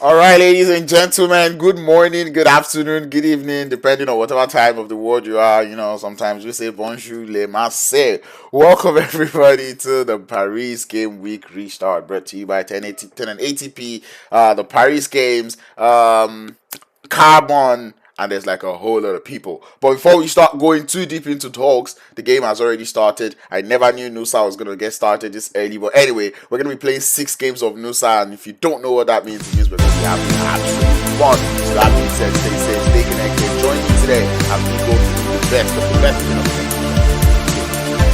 All right, ladies and gentlemen, good morning, good afternoon, good evening, depending on whatever time of the world you are. Sometimes we say bonjour, les masse. Welcome, everybody, to the Paris Game Week Restart, brought to you by 10 and ATP. The Paris Games, Carbon, and there's like a whole lot of people. But before we start going too deep into talks, the game has already started. I never knew Nusa was going to get started this early. But anyway, we're going to be playing 6 games of Nusa. And if you don't know what that means, it means we're going to be having absolute fun. So that being said, stay safe, stay connected. Join me today as we go through the best of the best.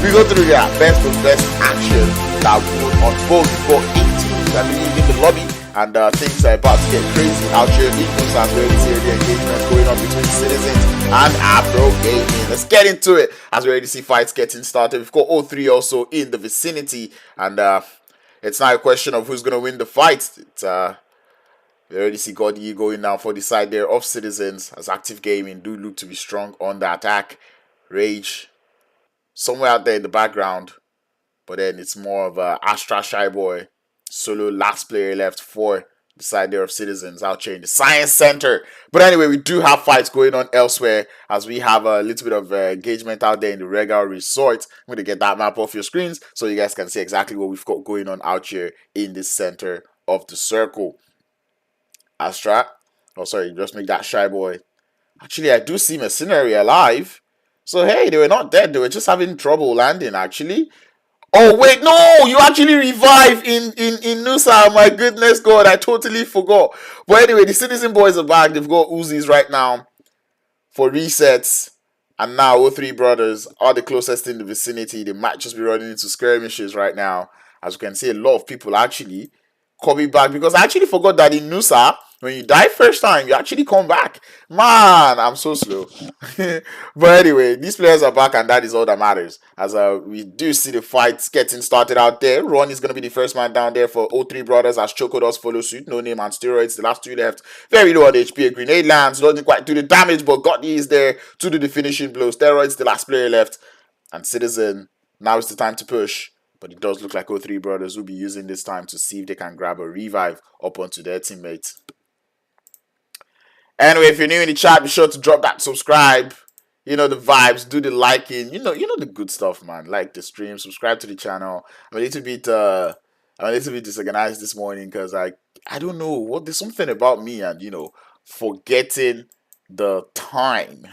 We go through the best of the best action that would unfold before 18 that we in the lobby. And things are about to get crazy out here. Equals as we see the engagement going on between citizens and Afro Gaming. Let's get into it as we already see fights getting started. We've got 03 also in the vicinity, and it's not a question of who's going to win the fight. We already see Godie going down for the side there of citizens as Active Gaming do look to be strong on the attack. Rage somewhere out there in the background, but then it's more of a Astra Shy Boy. Solo last player left for the side there of citizens out here in the Science Center. But anyway, we do have fights going on elsewhere as we have a little bit of engagement out there in the Regal Resort. I'm going to get that map off your screens so you guys can see exactly what we've got going on out here in the center of the circle. Astra. Oh, sorry, just make that Shy Boy. Actually, I do see Mercenary alive. So, hey, they were not dead. They were just having trouble landing, actually. Oh wait, no! You actually revive in Nusa. My goodness, God, I totally forgot. But anyway, the Citizen Boys are back. They've got Uzis right now for resets, and now O3 Brothers are the closest in the vicinity. They might just be running into skirmishes right now, as you can see. A lot of people actually coming back because I actually forgot that in Nusa, when you die first time, you actually come back. Man, I'm so slow. But anyway, these players are back, and that is all that matters. As we do see the fights getting started out there. Ron is going to be the first man down there for O3 Brothers as Choco does follow suit. No name and steroids. The last two left. Very low on HP. A grenade lands. Doesn't quite do the damage, but Gotti is there to do the finishing blow. Steroids, the last player left. And Citizen, now is the time to push. But it does look like O3 Brothers will be using this time to see if they can grab a revive up onto their teammates. Anyway, if you're new in the chat, be sure to drop that subscribe. You know the vibes, do the liking. You know the good stuff, man. Like the stream, subscribe to the channel. I'm a little bit disorganized this morning because I don't know what there's something about me and forgetting the time.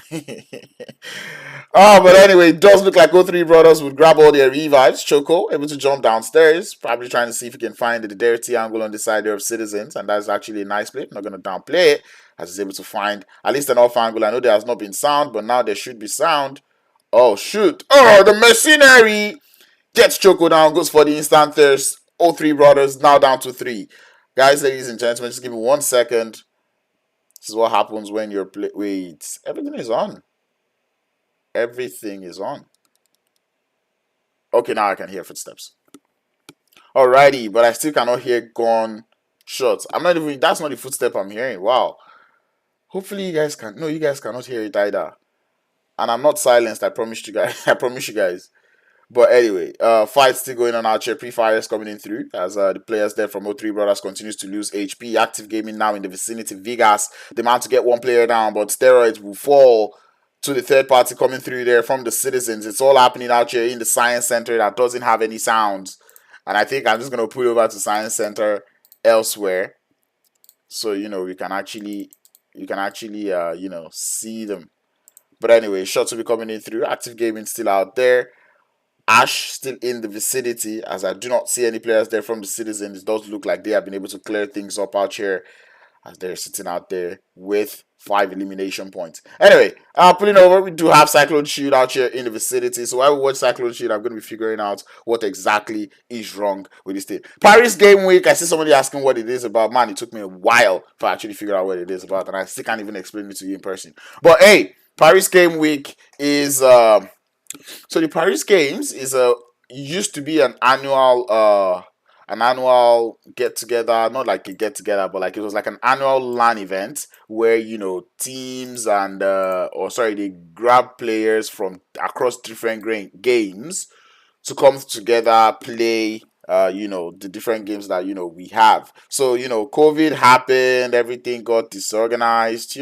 But anyway, it does look like O3 Brothers would grab all their revives. Choco able to jump downstairs, probably trying to see if he can find the dirty angle on the side there of citizens, and that's actually a nice play. I'm not going to downplay it, as he's able to find at least an off angle. I know there has not been sound, but now there should be sound. Oh shoot! Oh, the mercenary gets Choco down, goes for the instant thirst. O3 Brothers now down to 3. Guys, ladies and gentlemen, just give me 1 second. This is what happens when you're wait, everything is on. Everything is on. Okay, now I can hear footsteps. Alrighty, but I still cannot hear gun shots. That's not the footstep I'm hearing. Wow. Hopefully you guys can. No, you guys cannot hear it either. And I'm not silenced, I promise you guys. I promise you guys. But anyway, fight still going on out here. Pre-fires coming in through as the players there from O3 Brothers continues to lose HP. Active Gaming now in the vicinity. Vegas, the man to get one player down, but steroids will fall to the third party coming through there from the citizens. It's all happening out here in the Science Center that doesn't have any sounds. And I think I'm just going to put over to Science Center elsewhere. So, you can actually see them. But anyway, shots will be coming in through. Active Gaming still out there. Ash still in the vicinity, as I do not see any players there from the citizens. It does look like they have been able to clear things up out here as they're sitting out there with 5 elimination points. Anyway, pulling over, we do have Cyclone Shield out here in the vicinity. So while we watch Cyclone Shield, I'm going to be figuring out what exactly is wrong with this thing. Paris Game Week, I see somebody asking what it is about. Man, it took me a while to actually figure out what it is about, and I still can't even explain it to you in person. But hey, Paris Game Week is so the Paris Games is used to be an annual get together, not like a get together, but like it was like an annual LAN event where teams and they grab players from across different games to come together, play, the different games that we have. So COVID happened, everything got disorganized,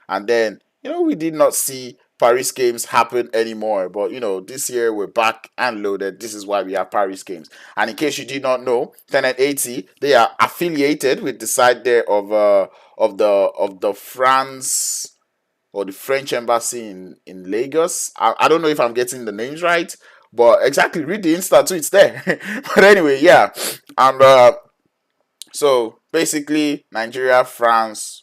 and then we did not see Paris games happen anymore. But this year we're back and loaded. This is why we have Paris games. And in case you did not know, Tenet 80, they are affiliated with the side there of the France or the French embassy in Lagos. I don't know if I'm getting the names right, but exactly, read the Insta tweets there. But anyway, yeah. And so basically, Nigeria, France,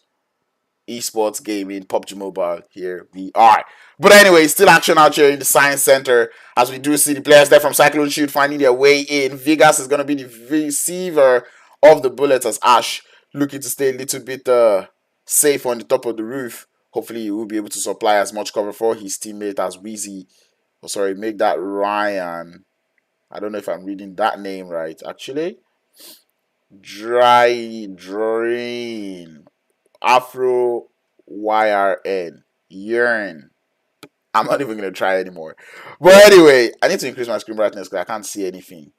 esports gaming, Pubg Mobile, here we are. But anyway, still action out here in the Science Center as we do see the players there from Cyclone Shoot finding their way in. Vegas is going to be the receiver of the bullets as Ash looking to stay a little bit safe on the top of the roof. Hopefully, he will be able to supply as much cover for his teammate as Wheezy. Oh, sorry, make that Ryan. I don't know if I'm reading that name right, actually. Drain. Afro YRN. Yearn. I'm not even going to try anymore. But anyway, I need to increase my screen brightness because I can't see anything.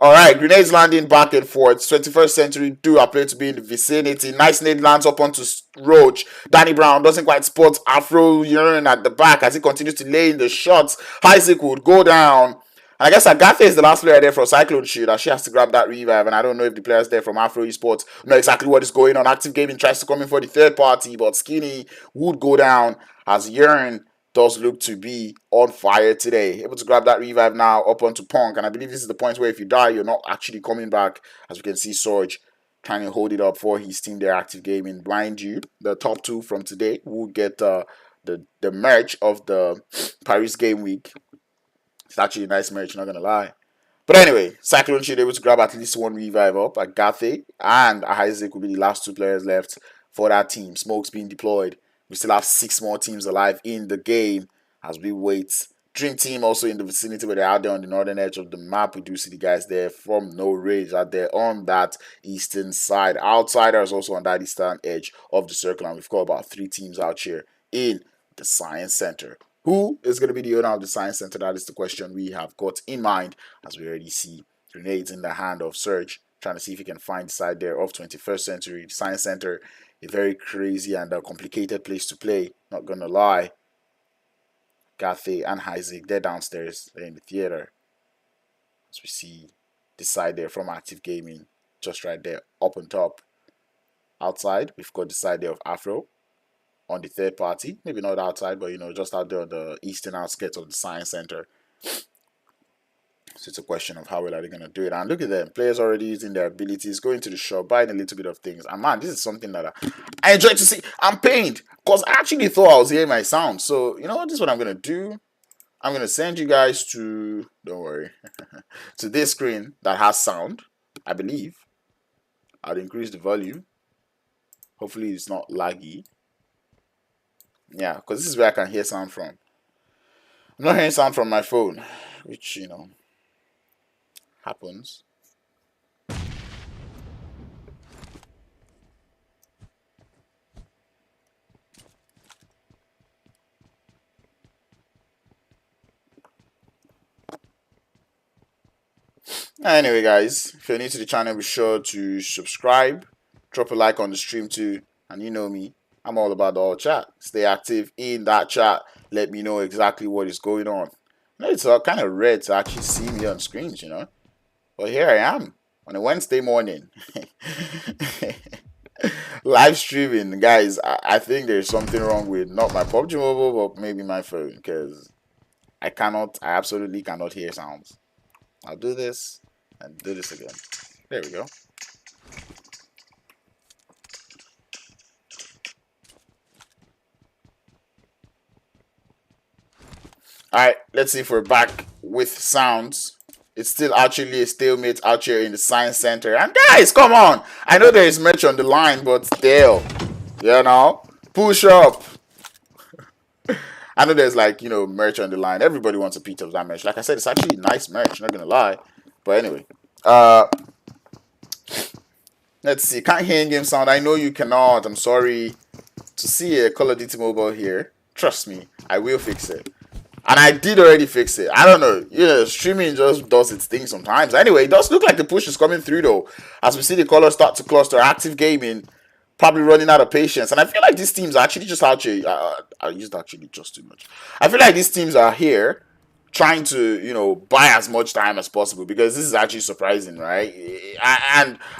Alright, grenades landing back and forth. 21st century do appear to be in the vicinity. Nice nade lands up onto Roach. Danny Brown doesn't quite spot Afro Urine at the back as he continues to lay in the shots. Isaac would go down. And I guess Agathe is the last player there for Cyclone Shield as she has to grab that revive. And I don't know if the players there from Afro Esports know exactly what is going on. Active Gaming tries to come in for the third party, but Skinny would go down as Urine does look to be on fire today. Able to grab that revive now up onto Punk. And I believe this is the point where if you die, you're not actually coming back. As we can see, Sorge trying to hold it up for his team there, Active Gaming. Mind you, the top two from today will get the merch of the Paris Game Week. It's actually a nice merch, not going to lie. But anyway, Cyclone should be able to grab at least one revive up. Agathe and Isaac will be the last two players left for that team. Smoke's being deployed. We still have 6 more teams alive in the game as we wait. Dream Team also in the vicinity where they're out there on the northern edge of the map. We do see the guys there from No Rage out there on that eastern side. Outsiders also on that eastern edge of the circle. And we've got about 3 teams out here in the Science Center. Who is going to be the owner of the Science Center? That is the question we have got in mind as we already see grenades in the hand of Surge. Trying to see if he can find the side there of 21st Century. The Science Center, a very crazy and complicated place to play. Not gonna lie. Gathe and Isaac, they're downstairs. They're in the theater. As we see this side there from Active Gaming. Just right there, up on top. Outside, we've got the side there of Afro. On the third party. Maybe not outside, but just out there on the eastern outskirts of the Science Center. So it's a question of how well are they going to do it. And look at them. Players already using their abilities, going to the shop, buying a little bit of things. And man, this is something that I enjoy to see. I'm pained because I actually thought I was hearing my sound. So, you know what? This is what I'm going to do. I'm going to send you guys to, don't worry, to this screen that has sound, I believe. I'll increase the volume. Hopefully it's not laggy. Yeah, because this is where I can hear sound from. I'm not hearing sound from my phone, which, happens. Anyway, guys, if you're new to the channel, be sure to subscribe, drop a like on the stream too, and you know me, I'm all about the all chat. Stay active in that chat. Let me know exactly what is going on. It's kind of rare to actually see me on screens, But here I am on a Wednesday morning. Live streaming, guys. I think there's something wrong with not my Pubg Mobile, but maybe my phone, because I absolutely cannot hear sounds. I'll do this and do this again. There we go. Alright, let's see if we're back with sounds. It's still actually a stalemate out here in the Science Center. And guys, come on! I know there is merch on the line, but still, push up. I know there's merch on the line. Everybody wants a piece of that merch. Like I said, it's actually nice merch, not gonna lie. But anyway, let's see. Can't hear in-game sound. I know you cannot. I'm sorry. To see a Call of Duty Mobile here, trust me, I will fix it. And I did already fix it. I don't know. Streaming just does its thing sometimes. Anyway, it does look like the push is coming through though. As we see the colors start to cluster, active gaming probably running out of patience. And I feel like these teams are actually just out here. I used actually just too much. I feel like these teams are here trying to, buy as much time as possible because this is actually surprising, right?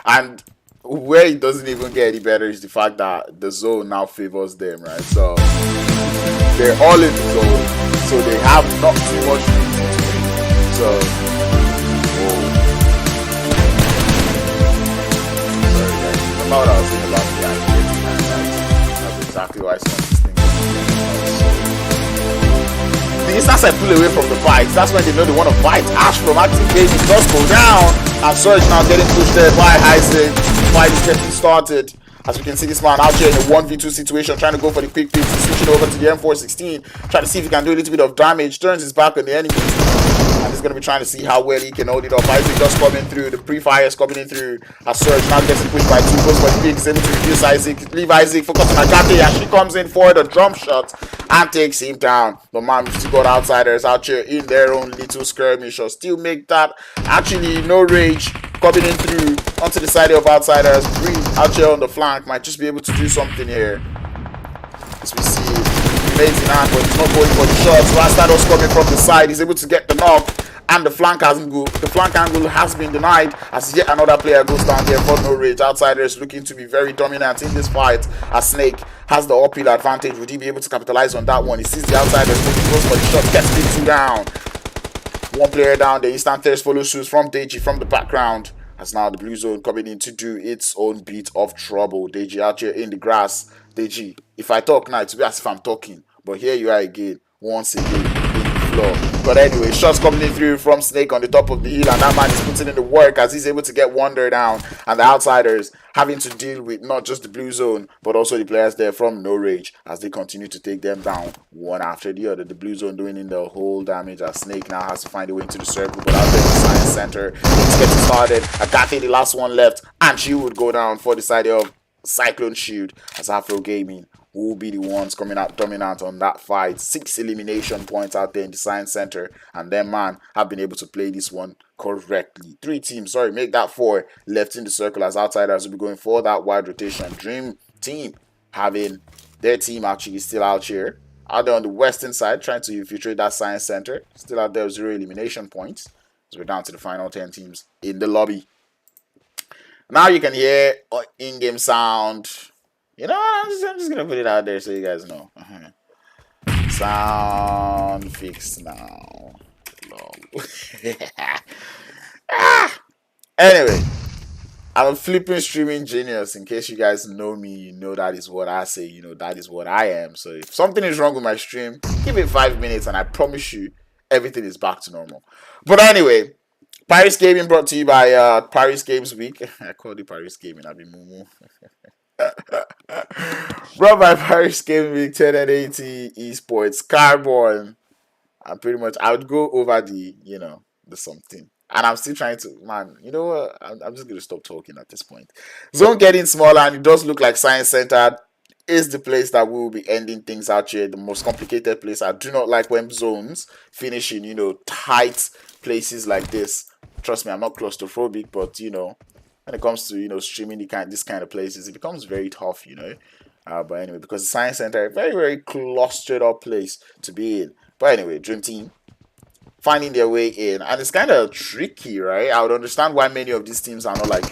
And where it doesn't even get any better is the fact that the zone now favors them, right? So they're all in the zone, so they have not too much reason to win. So, sorry guys, remember what I was saying about the activity, right? That's exactly why some of these things. The instance I pull away from the fight, that's when they know they want to fight. Ash from active gaming does go down, and Surge now getting pushed there by Isaac. Fight is getting started. As we can see, this man out here in a 1v2 situation, trying to go for the quick pick, switching over to the M416, trying to see if he can do a little bit of damage, turns his back on the enemy, and he's going to be trying to see how well he can hold it up. Isaac just coming through, the pre-fire is coming in through, as Surge now gets pushed by 2, goes for the pick, is able to reduce Isaac, leave Isaac, focus on Agate, as she comes in for the jump shot, and takes him down. But man, we still got outsiders out here in their own little skirmish, or still make that, actually, no rage, coming in through onto the side of outsiders. Bree out here on the flank might just be able to do something here. As we see, he made in hand, but he's not going for the shots. Rastados coming from the side, he's able to get the knock, and the flank angle has been denied as yet another player goes down there for no rage. Outsiders looking to be very dominant in this fight as Snake has the uphill advantage. Would he be able to capitalize on that one? He sees the outsiders, he goes for the shot, gets the 2 down. One player down, the instant thirst follow suits from Deji from the background. As now the blue zone coming in to do its own bit of trouble. Deji out here in the grass. Deji, if I talk now, it's as if I'm talking. But here you are again, once again, in the floor. But anyway, shots coming in through from Snake on the top of the hill, and that man is putting in the work as he's able to get Wonder down, and the outsiders having to deal with not just the blue zone, but also the players there from No Rage as they continue to take them down one after the other. The blue zone doing in the whole damage as Snake now has to find a way into the circle, but out there in the science center, it's getting started. Agate, the last one left, and she would go down for the side of Cyclone Shield as Afro Gaming will be the ones coming out dominant on that fight. 6 elimination points out there in the science center, and them man have been able to play this one correctly. 3 teams, sorry, make that 4 left in the circle as outsiders will be going for that wide rotation. Dream team having their team actually still out here, out there on the western side, trying to infiltrate that science center. Still out there with 0 elimination points. So we're down to the final 10 teams in the lobby. Now you can hear in-game sound. I'm just gonna put it out there so you guys know. Sound fixed now. Anyway, I'm a flipping streaming genius. In case you guys know me, you know that is what I say. That is what I am. So if something is wrong with my stream, give it 5 minutes and I promise you everything is back to normal. But anyway, Paris Gaming brought to you by Paris Games Week. I called it Paris Gaming. I've been Mumu. Brought by Paris Gaming Week 1080 Esports Carbon. And pretty much I would go over the something. And I'm still trying to, man, you know what? I'm just going to stop talking at this point. Zone getting smaller, and it does look like Science Center is the place that we will be ending things out here. The most complicated place. I do not like when zones finish in, tight places like this. Trust me, I'm not claustrophobic, but, when it comes to, streaming this kind of places, it becomes very tough, But anyway, because the Science Center is a very, very clustered up place to be in. But anyway, Dream Team finding their way in, and it's kind of tricky, right? I would understand why many of these teams are not like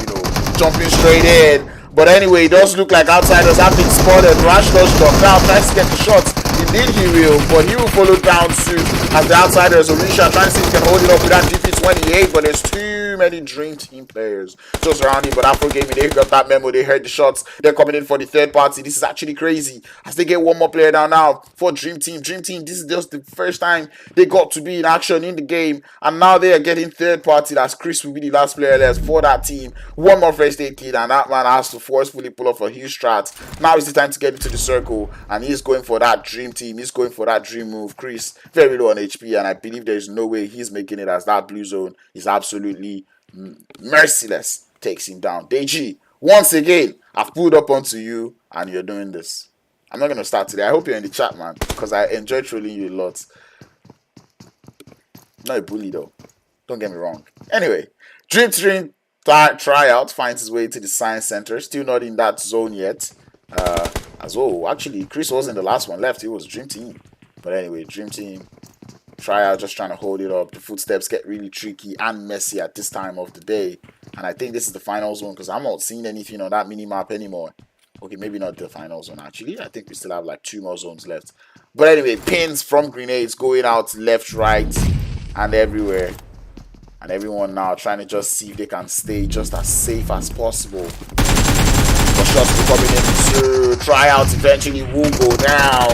jumping straight in, but anyway, it does look like outsiders have been spotted. Rash does drop down, tries to get the shots. Indeed he will, but he will follow down soon as the outsiders. Orisha trying to see if he can hold it up with that GP28, but there's too many Dream Team players just around him. But Afro Gaming, they got that memo, they heard the shots, they're coming in for the third party. This is actually crazy as they get one more player down now for Dream Team. Dream Team, this is just the first time they got to be in action in the game, and now they are getting third party. That's Chris will be the last player left for that team. One more first aid kit, and that man has to forcefully pull off a huge strat. Now is the time to get into the circle, and he's going for that Dream Team. He's going for that dream move. Chris very low on HP, and I believe there's no way he's making it, as that blue zone is absolutely merciless. Takes him down. Deji, once again, I've pulled up onto you, and you're doing this. I'm not gonna start today. I hope you're in the chat, man, because I enjoy trolling you a lot. Not a bully though. Don't get me wrong. Anyway, Dream Team tryout finds his way to the Science Center. Still not in that zone yet. As well, actually, Chris wasn't the last one left. It was Dream Team. But anyway, Dream Team tryout just trying to hold it up. The footsteps get really tricky and messy at this time of the day. And I think this is the final zone because I'm not seeing anything on that mini map anymore. Okay, maybe not the final zone actually. I think we still have like 2 more zones left. But anyway, pins from grenades going out left, right, and everywhere. And everyone now trying to just see if they can stay just as safe as possible. But shots will coming in to tryouts eventually will go down.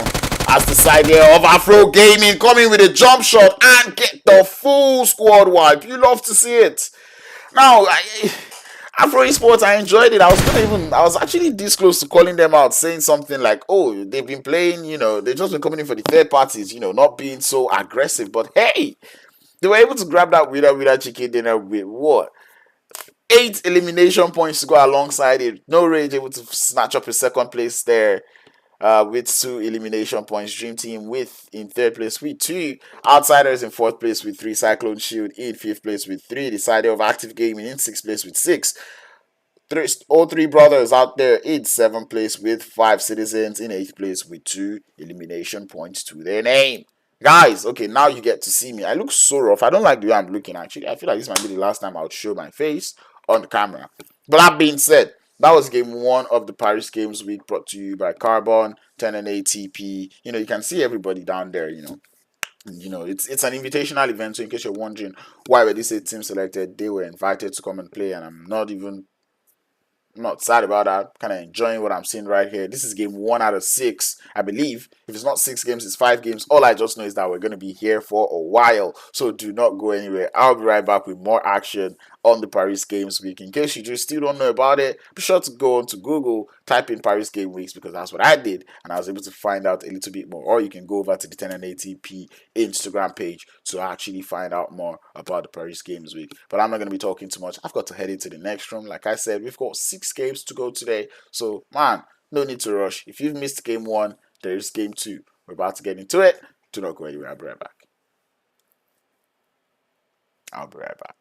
As the side here of Afro Gaming coming with a jump shot and get the full squad wipe. You love to see it. Now, Afro Esports, I enjoyed it. I was actually this close to calling them out, saying something like, "Oh, they've been playing, they've just been coming in for the third parties, not being so aggressive." But hey, they were able to grab that winner chicken dinner with what? 8 elimination points to go alongside it. No Rage able to snatch up a second place there with 2 elimination points. Dream Team with in third place with 2. Outsiders in fourth place with 3. Cyclone Shield in fifth place with 3. The side of Active Gaming in sixth place with 6. All 3 brothers out there in seventh place with 5. Citizens in eighth place with 2 elimination points to their name. Guys, okay, now you get to see me. I look so rough. I don't like the way I'm looking, actually. I feel like this might be the last time I would show my face on the camera. But that being said, that was game 1 of the Paris Games Week brought to you by Carbon, 10 and ATP. You can see everybody down there, it's an invitational event. So in case you're wondering why were these 8 teams selected, they were invited to come and play, and I'm not sad about that. Kind of enjoying what I'm seeing right here. This is game 1 out of 6, I believe. If it's not 6 games, it's 5 games. All I just know is that we're going to be here for a while. So do not go anywhere. I'll be right back with more action on the Paris Games Week. In case you just still don't know about it, be sure to go onto Google, type in Paris Game Weeks, because that's what I did. And I was able to find out a little bit more. Or you can go over to the 10 and ATP Instagram page to actually find out more about the Paris Games Week. But I'm not going to be talking too much. I've got to head into the next room. Like I said, we've got 6 games to go today. So, man, no need to rush. If you've missed game 1, there is game 2. We're about to get into it. Do not go anywhere. I'll be right back. I'll be right back.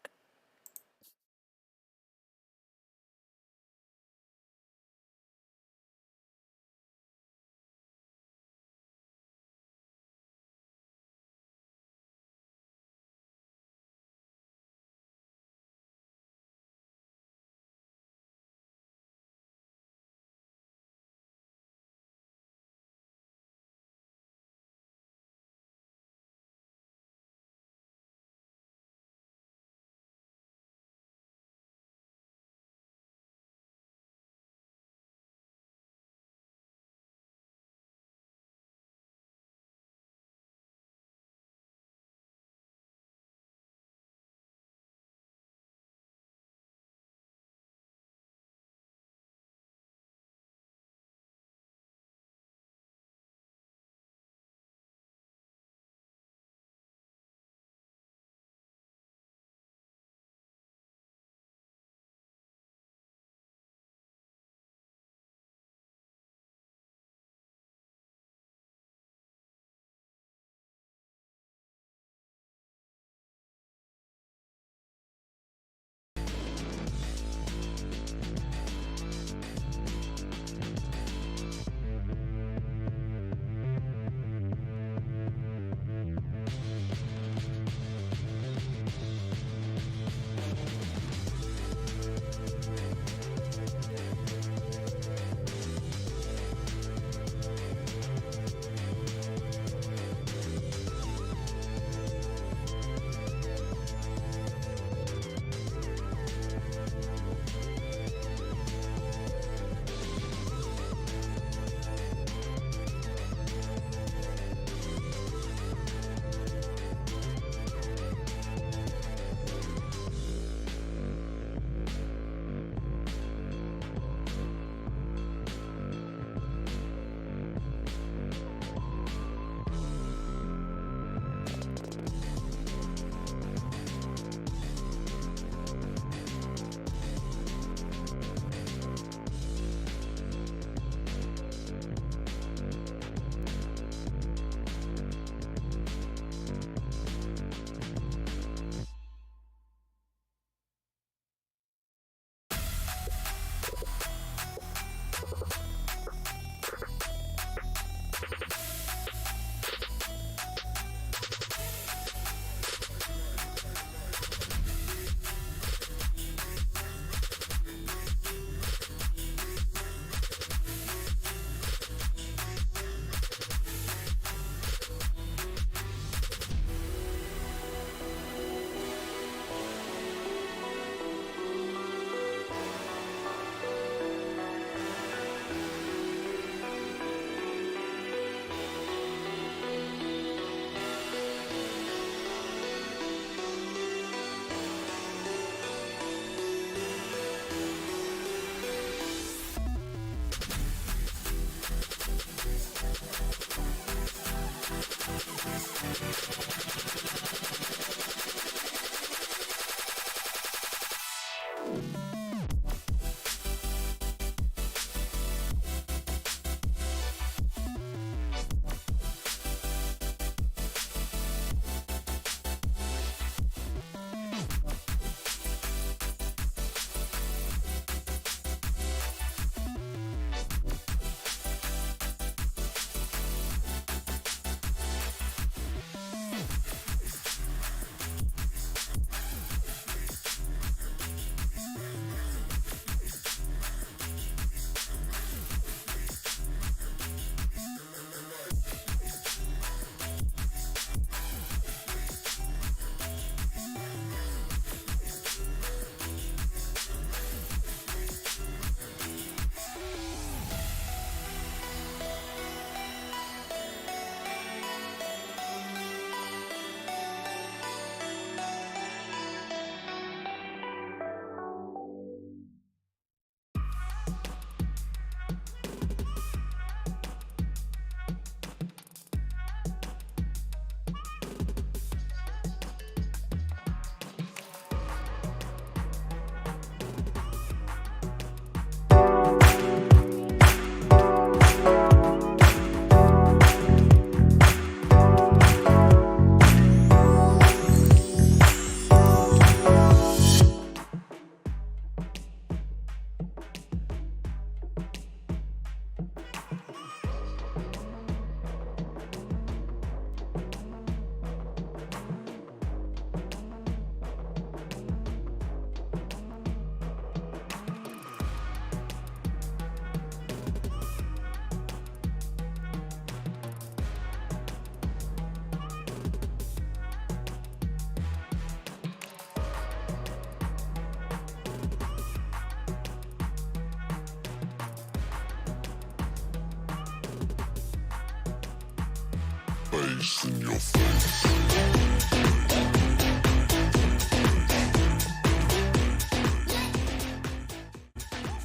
Face in your face.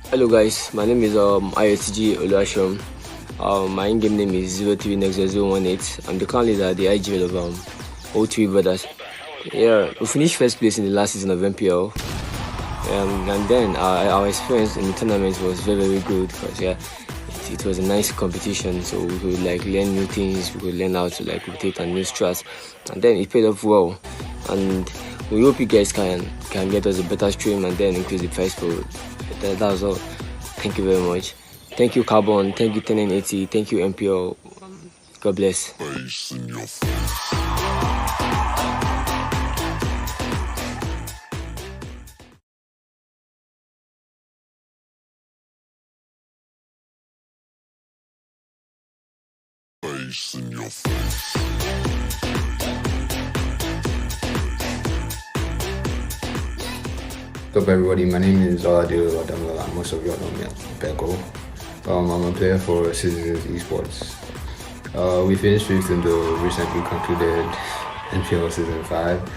Hello guys, my name is ISG Oluashom. My in-game name is 03nexus018. I'm the clan leader at the IGL of O3 Brothers. Yeah, we finished first place in the last season of MPL. And then our experience in the tournament was very, very good because it was a nice competition. So we could like learn new things, we could learn how to like rotate and new strats, and then it paid off well. And we hope you guys can get us a better stream and then increase the price for it. That was all. Thank you very much. Thank you Carbon, thank you 1080, thank you MPL. God bless. Face in your face. Face in your face. What's up everybody, my name is Oladil Odamola, and most of you all know me as Beko. I'm a player for Citizens Esports. We finished 5th in the recently concluded NPL Season 5.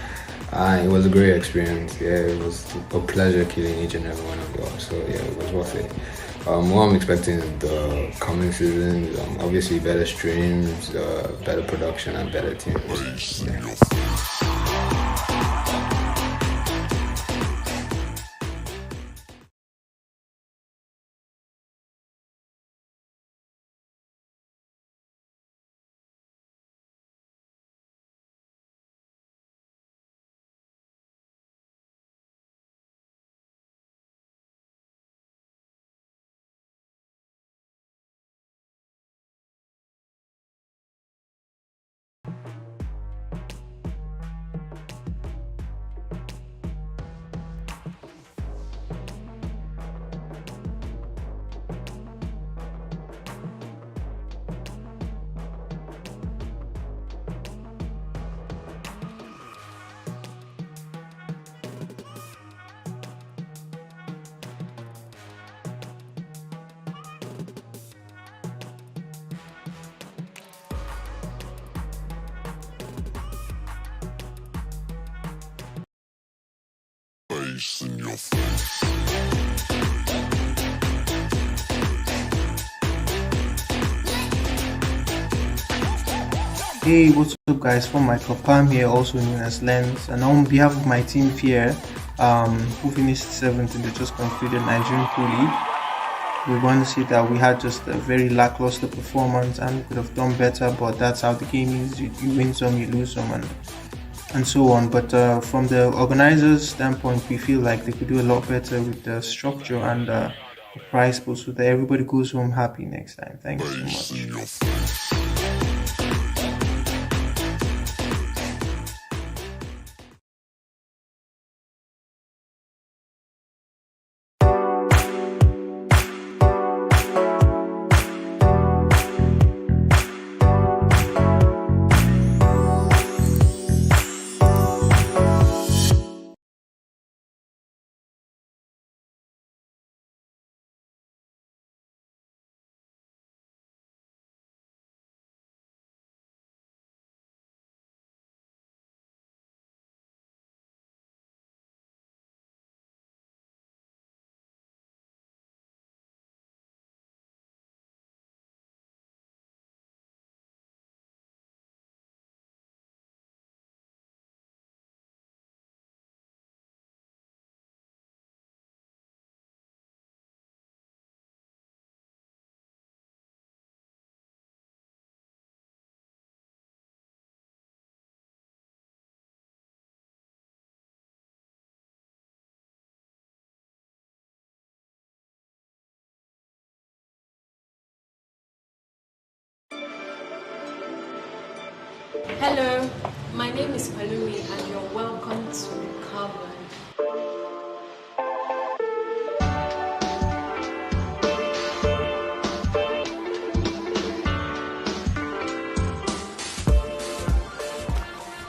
It was a great experience. Yeah, it was a pleasure killing each and every one of y'all, so yeah, it was worth it. What I'm expecting in the coming seasons, obviously better streams, better production and better teams. Yeah. Face in your face. Hey, what's up, guys? From Michael Palm here, also known as Lens, and on behalf of my team here, who finished seventh in the just concluded Nigerian Pro League, we want to say that we had just a very lackluster performance and we could have done better. But that's how the game is: you win some, you lose some, and so on. But from the organizers' standpoint, we feel like they could do a lot better with the structure and the prize pool, so that everybody goes home happy next time. Thanks so Bass in much. your face. Hello, my name is Palumi and you're welcome to Carbon.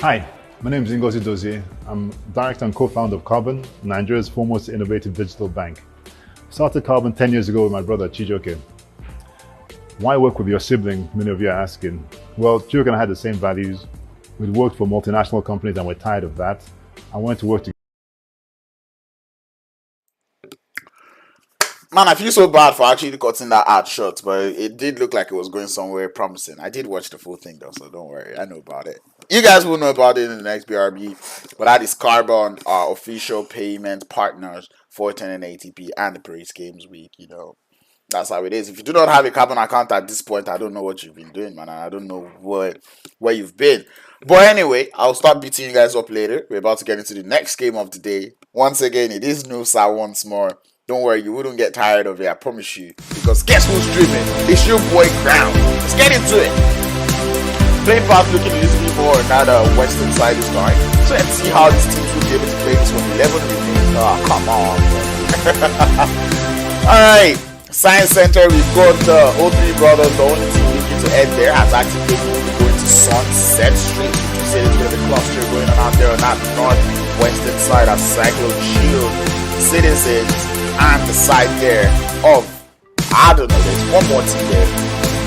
Hi, my name is Ngozi Dozie. I'm director and co-founder of Carbon, Nigeria's foremost innovative digital bank. Started Carbon 10 years ago with my brother Chijoke. Why work with your sibling, many of you are asking? Well, Chijoke and I had the same values. We'd worked for multinational companies and we're tired of that. I wanted to work together. Man, I feel so bad for actually cutting that ad short, but it did look like it was going somewhere promising. I did watch the full thing though, so don't worry. I know about it. You guys will know about it in the next BRB. But that is Carbon, our official payment partners for 1080p and the Paris Games Week. That's how it is. If you do not have a Carbon account at this point, I don't know what you've been doing, man. I don't know where you've been. But anyway, I'll start beating you guys up later. We're about to get into the next game of the day. Once again, it is Nusa once more. Don't worry, you wouldn't get tired of it, I promise you. Because guess who's dreaming? It's your boy Crown. Let's get into it. Playing path looking a little bit more on that western side this time. So let's see how these teams will be able to play this one. 11 remains. Oh, come on. Alright. Science Center, we've got O3 Brothers, the only team looking to head there, has activated. We'll be going to Sunset Street. You see there's a bit of a cluster going on out there on that northwestern side of Cyclone Shield. Citizens and the side there of, I don't know, there's one more team there.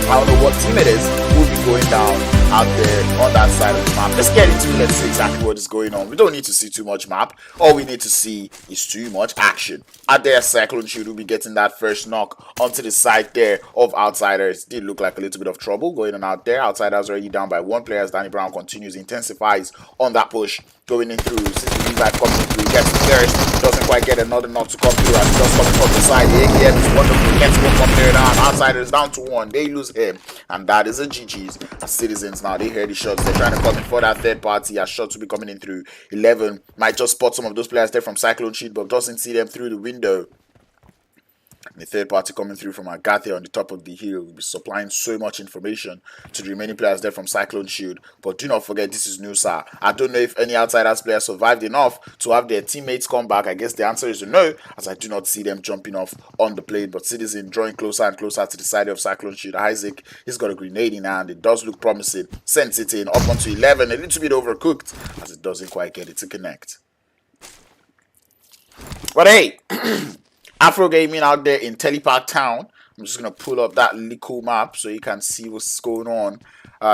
I don't know what team it is. We'll be going down out there on that side of the map. Let's get into it. Let's see exactly what is going on. We don't need to see too much map. All we need to see is too much action. Out there, Cyclone Shield will be getting that first knock onto the side there of Outsiders. Did look like a little bit of trouble going on out there. Outsiders already down by one player as Danny Brown continues, intensifies on that push. Going in through, City Levi coming through, gets the first, doesn't quite get another knock to come through as he does coming from the side. The AKM is wonderful, gets one from there down. Outsiders down to one, they lose him, and that is a GG's. As Citizens now, they hear the shots, they're trying to come in for that third party, as shots will be coming in through. 11 might just spot some of those players there from Cyclone Shield, but doesn't see them through the window. The third party coming through from Agathe on the top of the hill will be supplying so much information to the remaining players there from Cyclone Shield. But do not forget, this is Nusa. I don't know if any Outsiders players survived enough to have their teammates come back. I guess the answer is no, as I do not see them jumping off on the plane. But Citizen drawing closer and closer to the side of Cyclone Shield. Isaac, he's got a grenade in hand. It does look promising. Sends it in up onto 11. A little bit overcooked as it doesn't quite get it to connect. But hey, Afro Gaming out there in Telepark Town. I'm just going to pull up that little map so you can see what's going on.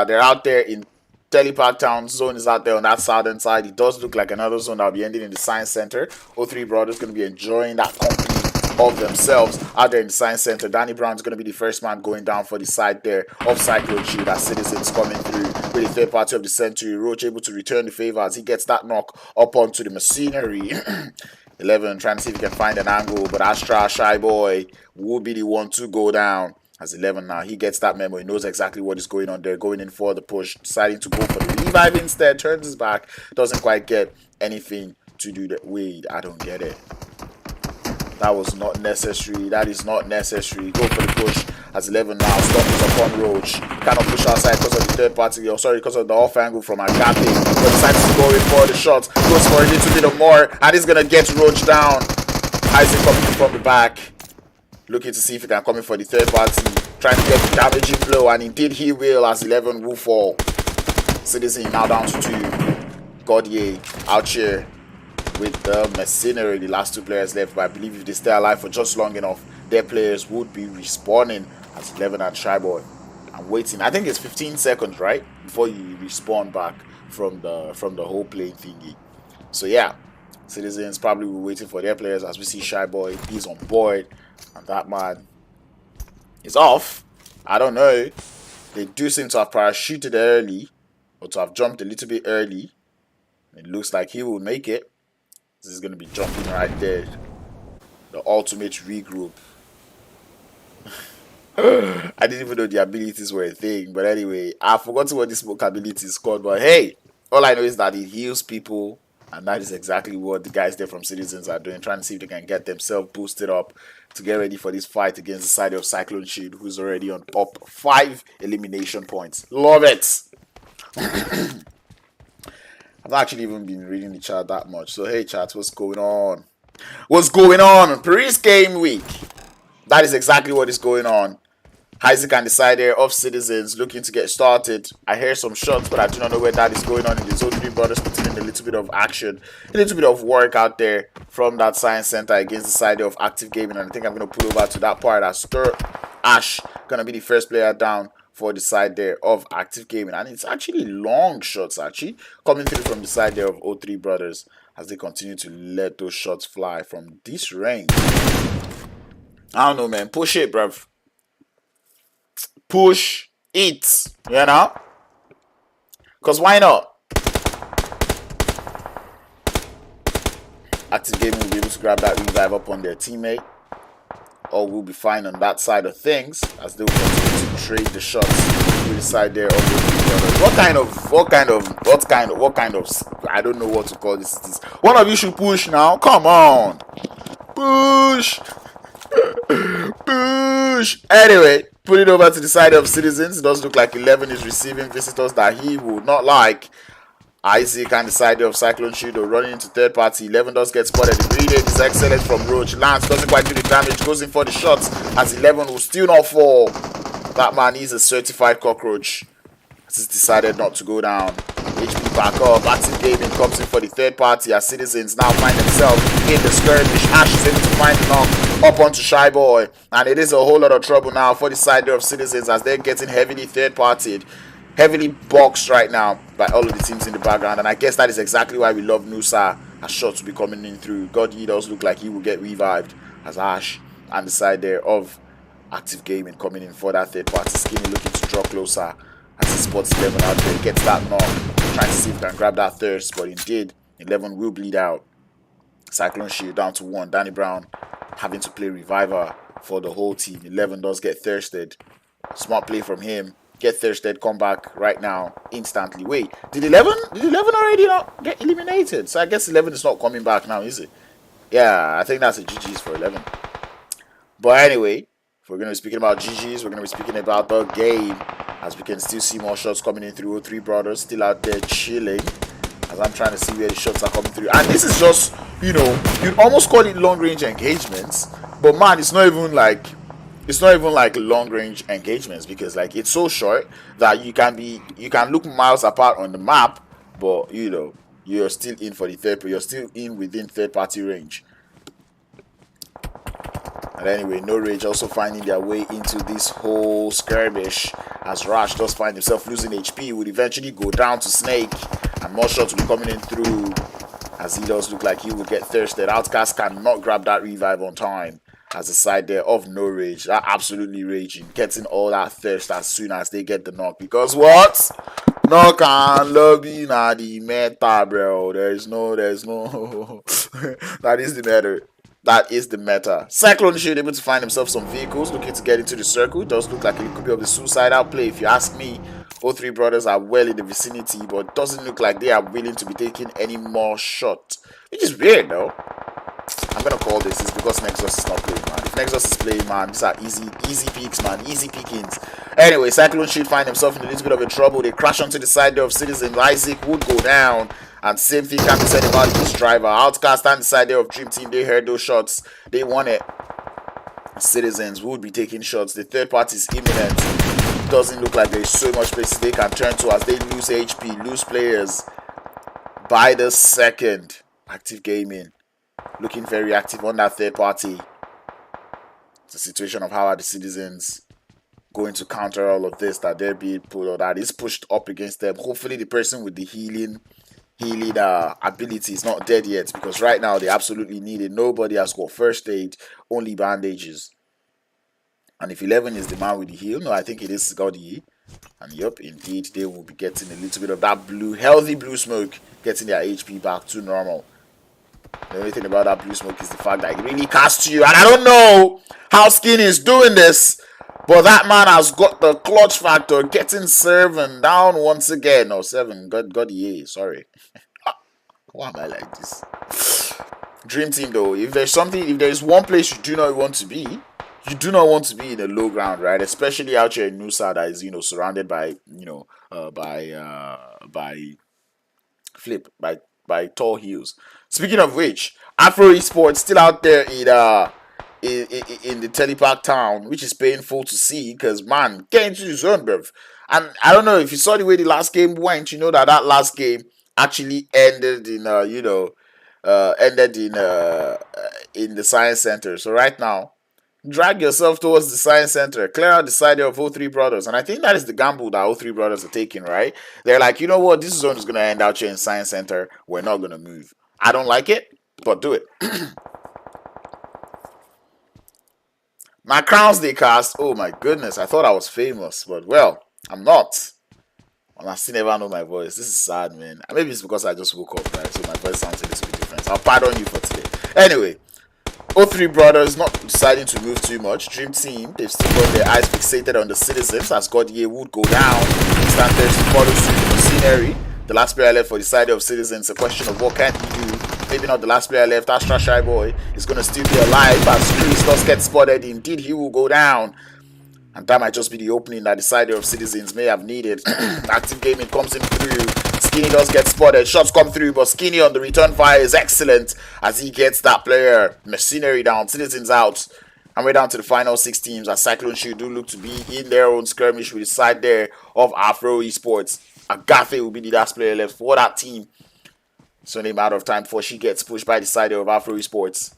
They're out there in Telepark Town. Zone is out there on that southern side. It does look like another zone that will be ending in the Science Center. O3 Brothers going to be enjoying that company of themselves out there in the Science Center. Danny Brown is going to be the first man going down for the side there of Cyclone Shield as Citizens coming through. with the third party of the century. Roach able to return the favor as he gets that knock up onto the machinery. 11 trying to see if he can find an angle, but Astra Shy Boy will be the one to go down. As 11 now, he gets that memo. He knows exactly what is going on there. Going in for the push, deciding to go for the revive instead. Turns his back, doesn't quite get anything to do that. Wait, I don't get it. That was not necessary. That is not necessary. Go for the push as 11 now. Stumbles upon Roach. Cannot push outside because of the third party. Oh, sorry, because of the off angle from Agape. But decides to go in for the shot. Goes for a little bit of more. And he's going to get Roach down. Isaac coming from the back. Looking to see if he can come in for the third party. Trying to get the damaging blow. And indeed he will as 11 will fall. Citizen now down to 2. Godier out here with the mercenary. The last 2 players left, but I believe if they stay alive for just long enough, their players would be respawning as 11 and Shyboy. I'm waiting. I think it's 15 seconds, right, before you respawn back from the whole playing thingy. So yeah, Citizens probably will be waiting for their players as we see Shyboy. He's on board, and that man is off. I don't know. They do seem to have parachuted early, or to have jumped a little bit early. It looks like he will make it. This is going to be jumping right there. The ultimate regroup. I didn't even know the abilities were a thing. But anyway, I've forgotten what this smoke ability is called. But hey, all I know is that it heals people. And that is exactly what the guys there from Citizens are doing. Trying to see if they can get themselves boosted up to get ready for this fight against the side of Cyclone Shield, who's already on top 5 elimination points. Love it! I've not actually even been reading the chat that much. So hey chat, what's going on? What's going on? Paris game week. That is exactly what is going on. Isaac and the side there of Citizens looking to get started. I hear some shots, but I do not know where that is going on in the Zone 3 brothers putting in a little bit of action, a little bit of work out there from that science center against the side of Active Gaming. And I think I'm going to pull over to that part as Ash going to be the first player down for the side there of Active Gaming. And it's actually long shots actually coming through from the side there of O3 brothers as they continue to let those shots fly from this range. I don't know, man. Push it, bruv. Push it, you know? Because why not? Active Gaming will be able to grab that revive up on their teammate. All will be fine on that side of things as they will continue to trade the shots with the side there of the brothers. What kind of I don't know what to call this. One of you should push now. Come on. Push. Push. Anyway, put it over to the side of Citizens. It does look like 11 is receiving visitors that he would not like. Isaac and the side of Cyclone Shield are running into third party. 11 does get spotted. The grenade is excellent from Roach. Lance doesn't quite do the damage. Goes in for the shots as 11 will still not fall. That man is a certified cockroach. He's decided not to go down. HP back up. Active Gaming comes in for the third party as Citizens now find themselves in the skirmish. Ash is able to find the knock up onto Shy Boy. And it is a whole lot of trouble now for the side there of Citizens as they're getting heavily third partied. Heavily boxed right now by all of the teams in the background. And I guess that is exactly why we love Nusa as shots will be coming in through. Godye does look like he will get revived as Ash and the side there of Active Gaming coming in for that third party. Skinny looking to draw closer as he spots 11 out there. Gets that knock. Trying to see if he can grab that thirst. But indeed, 11 will bleed out. Cyclone Shield down to 1. Danny Brown having to play Reviver for the whole team. 11 does get thirsted. Smart play from him. Get thirsted, come back right now, instantly. Wait, did 11 already not get eliminated? So I guess 11 is not coming back now, is it? Yeah, I think that's a GG's for 11. But anyway, if we're going to be speaking about GG's, we're going to be speaking about the game. As we can still see more shots coming in through. 3 brothers still out there chilling. As I'm trying to see where the shots are coming through. And this is just, you know, you'd almost call it long range engagements. But man, it's not even like long range engagements, because like it's so short that you can look miles apart on the map, but you know you're still in for the you're still in within third party range. And anyway, No Rage also finding their way into this whole skirmish as Rash does find himself losing HP. Would eventually go down to Snake, and more shots will be coming in through as he does look like he will get thirsted. Outcast cannot grab that revive on time. As a side there of No Rage, that absolutely raging, getting all that thirst as soon as they get the knock. Because what? No can lobby na the meta, bro. There's no. That is the meta. That is the meta. Cyclone should be able to find himself some vehicles looking to get into the circle. It does look like it could be of the suicidal play if you ask me. All three brothers are well in the vicinity, but it doesn't look like they are willing to be taking any more shots. Which is weird though. I'm gonna call this. It's because Nexus is not playing, man. If Nexus is playing, man, these are easy picks, man. Easy pickings. Anyway, Cyclone should find himself in a little bit of a trouble. They crash onto the side there of Citizen. Isaac would go down. And same thing can be said about this driver. Outcast on the side there of Dream Team. They heard those shots. They won it. Citizens would be taking shots. The third party is imminent. It doesn't look like there's so much places they can turn to as they lose HP, lose players by the second. Active Gaming looking very active on that third party. It's a situation of how are the Citizens going to counter all of this, that they're being put or that is pushed up against them. Hopefully the person with the healing ability is not dead yet, because right now they absolutely need it. Nobody has got first aid, only bandages. And if 11 is the man with the heal, no, I think it is Gaudi. And yep, indeed, they will be getting a little bit of that blue, healthy blue smoke, getting their HP back to normal. The only thing about that blue smoke is the fact that it really casts you. And I don't know how Skinny is doing this, but that man has got the clutch factor, getting 7 down once again. No, 7, God, yeah, sorry. Why am I like this? Dream Team though, if there's one place you do not want to be, you do not want to be in a low ground, right? Especially out here in Nusa that is, surrounded by, by tall hills. Speaking of which, Afro Esports still out there in the telepark town, which is painful to see because, man, get into the zone, bruv. And I don't know if you saw the way the last game went, you know that last game actually ended in in the science center. So right now, drag yourself towards the science center, clear out the side of O3 brothers, and I think that is the gamble that O3 brothers are taking, right? They're like, you know what, this zone is gonna end out here in science center. We're not gonna move. I don't like it, but do it. My crowns they cast. Oh my goodness, I thought I was famous, but well, I'm not. And I still never know my voice. This is sad, man. Maybe it's because I just woke up, right? So my voice sounds a little bit different. I'll pardon you for today. Anyway, O3 brothers not deciding to move too much. Dream Team, they've still got their eyes fixated on the Citizens as Godier would go down. Instant thirst follows suit in the scenery. The last player left for the side of Citizens. A question of what can he do. Maybe not the last player left. Astra Shy Boy is going to still be alive as Chris does get spotted. Indeed, he will go down. And that might just be the opening that the side of Citizens may have needed. Active Gaming comes in through. Skinny does get spotted. Shots come through, but Skinny on the return fire is excellent as he gets that player. Mercenary down. Citizens out. And we're down to the final 6 teams as Cyclone Shield do look to be in their own skirmish with the side there of Afro Esports. Agathe will be the last player left for that team. It's only a matter of time before she gets pushed by the side of Afro Esports.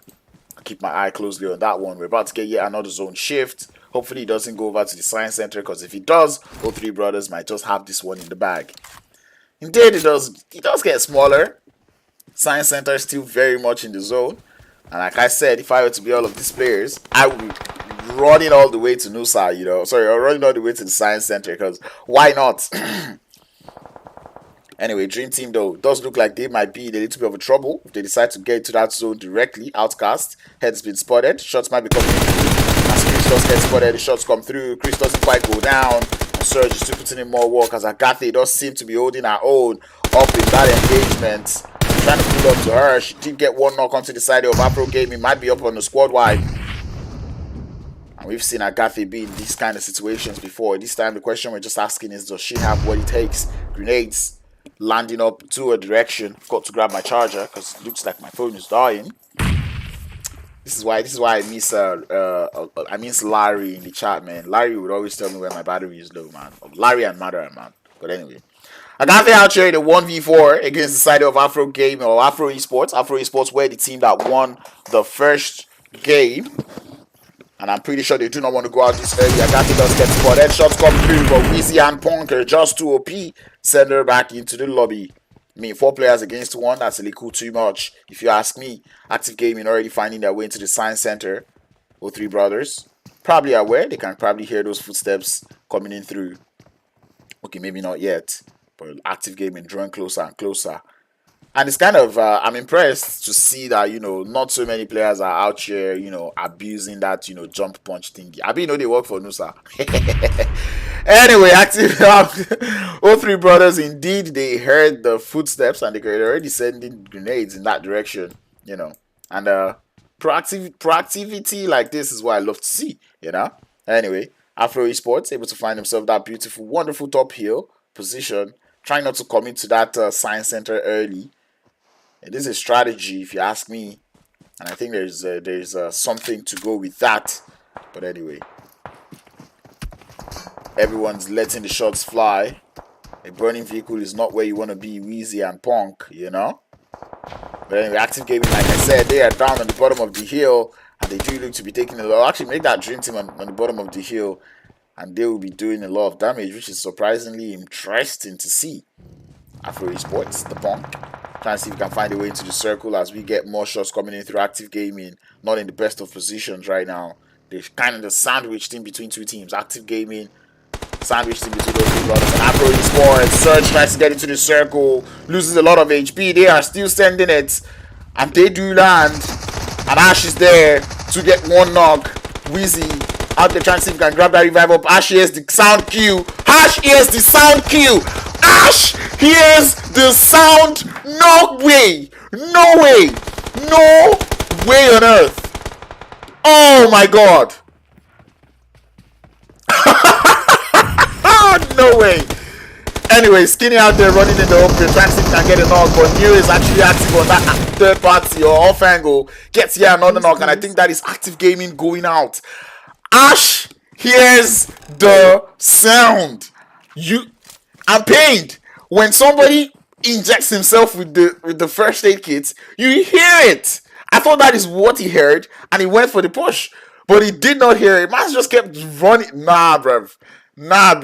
I'll keep my eye closely on that one. We're about to get yet another zone shift. Hopefully it doesn't go over to the science center, because if it does, all 3 brothers might just have this one in the bag. Indeed, it does get smaller. Science center is still very much in the zone. And like I said, if I were to be all of these players, I would be running all the way to Nusa, Sorry, or running all the way to the science center, because why not? Anyway, Dream Team though does look like they might be in a little bit of a trouble if they decide to get into that zone directly. Outcast, head's been spotted. Shots might be coming through. As Chris does get spotted, the shots come through. Chris doesn't quite go down. And Surge is still putting in more work as Agathe does seem to be holding her own up in that engagement. Trying to pull up to her. She did get one knock onto the side of Afro Gaming. Might be up on the squad wide. And we've seen Agathe be in these kind of situations before. This time the question we're just asking is, does she have what it takes? Grenades landing up to a direction. I've got to grab my charger because it looks like my phone is dying. This is why I miss Larry in the chat, man. Larry would always tell me when my battery is low, man. Larry and Madara, man. But anyway, I got the out here in a 1v4 against the side of Afro Game or Afro Esports. Afro Esports were the team that won the first game. And I'm pretty sure they do not want to go out this early. Agathe does get spotted. Shots come through, but Wheezy and Punk are just too OP. Send her back into the lobby. I mean, 4 players against 1, that's a little too much. If you ask me, Active Gaming already finding their way into the science center. O3 brothers. Probably aware. They can probably hear those footsteps coming in through. Okay, maybe not yet. But Active Gaming drawing closer and closer. And it's kind of, I'm impressed to see that, not so many players are out here, abusing that, jump punch thingy. I mean, they work for Nusa. Anyway, active O3 brothers, indeed, they heard the footsteps and they were already sending grenades in that direction, And proactivity like this is what I love to see, Anyway, Afro Esports able to find himself that beautiful, wonderful top hill position, trying not to commit to that science center early. It is a strategy, if you ask me, and I think there's something to go with that. But anyway, everyone's letting the shots fly. A burning vehicle is not where you want to be, Wheezy and Punk, But anyway, Active Gaming, like I said, they are down on the bottom of the hill, and they do look to be taking a lot. Actually, make that Dream Team on the bottom of the hill, and they will be doing a lot of damage, which is surprisingly interesting to see. Afro Esports, the Punk, trying to see if we can find a way into the circle as we get more shots coming in through Active Gaming. Not in the best of positions right now. They're kind of the sandwiched in between two teams. Active Gaming sandwiched in between those two brothers. And Afro Esports, Surge tries to get into the circle, loses a lot of HP. They are still sending it, and they do land. And Ash is there to get one knock. Wheezy out there trying to see if he can grab that revive up. Ash hears the sound cue. Ash hears the sound cue. Ash hears the sound. No way. No way. No way on earth. Oh my god. No way. Anyway, Skinny out there running in the open, trying to see if he can get a knock, but Neo is actually active on that third party, or off angle, gets here another knock, and I think that is Active Gaming going out. Ash hears the sound. I'm pained. When somebody injects himself with the first aid kit, you hear it. I thought that is what he heard, and he went for the push, but he did not hear it. Man just kept running. Nah, bruv. No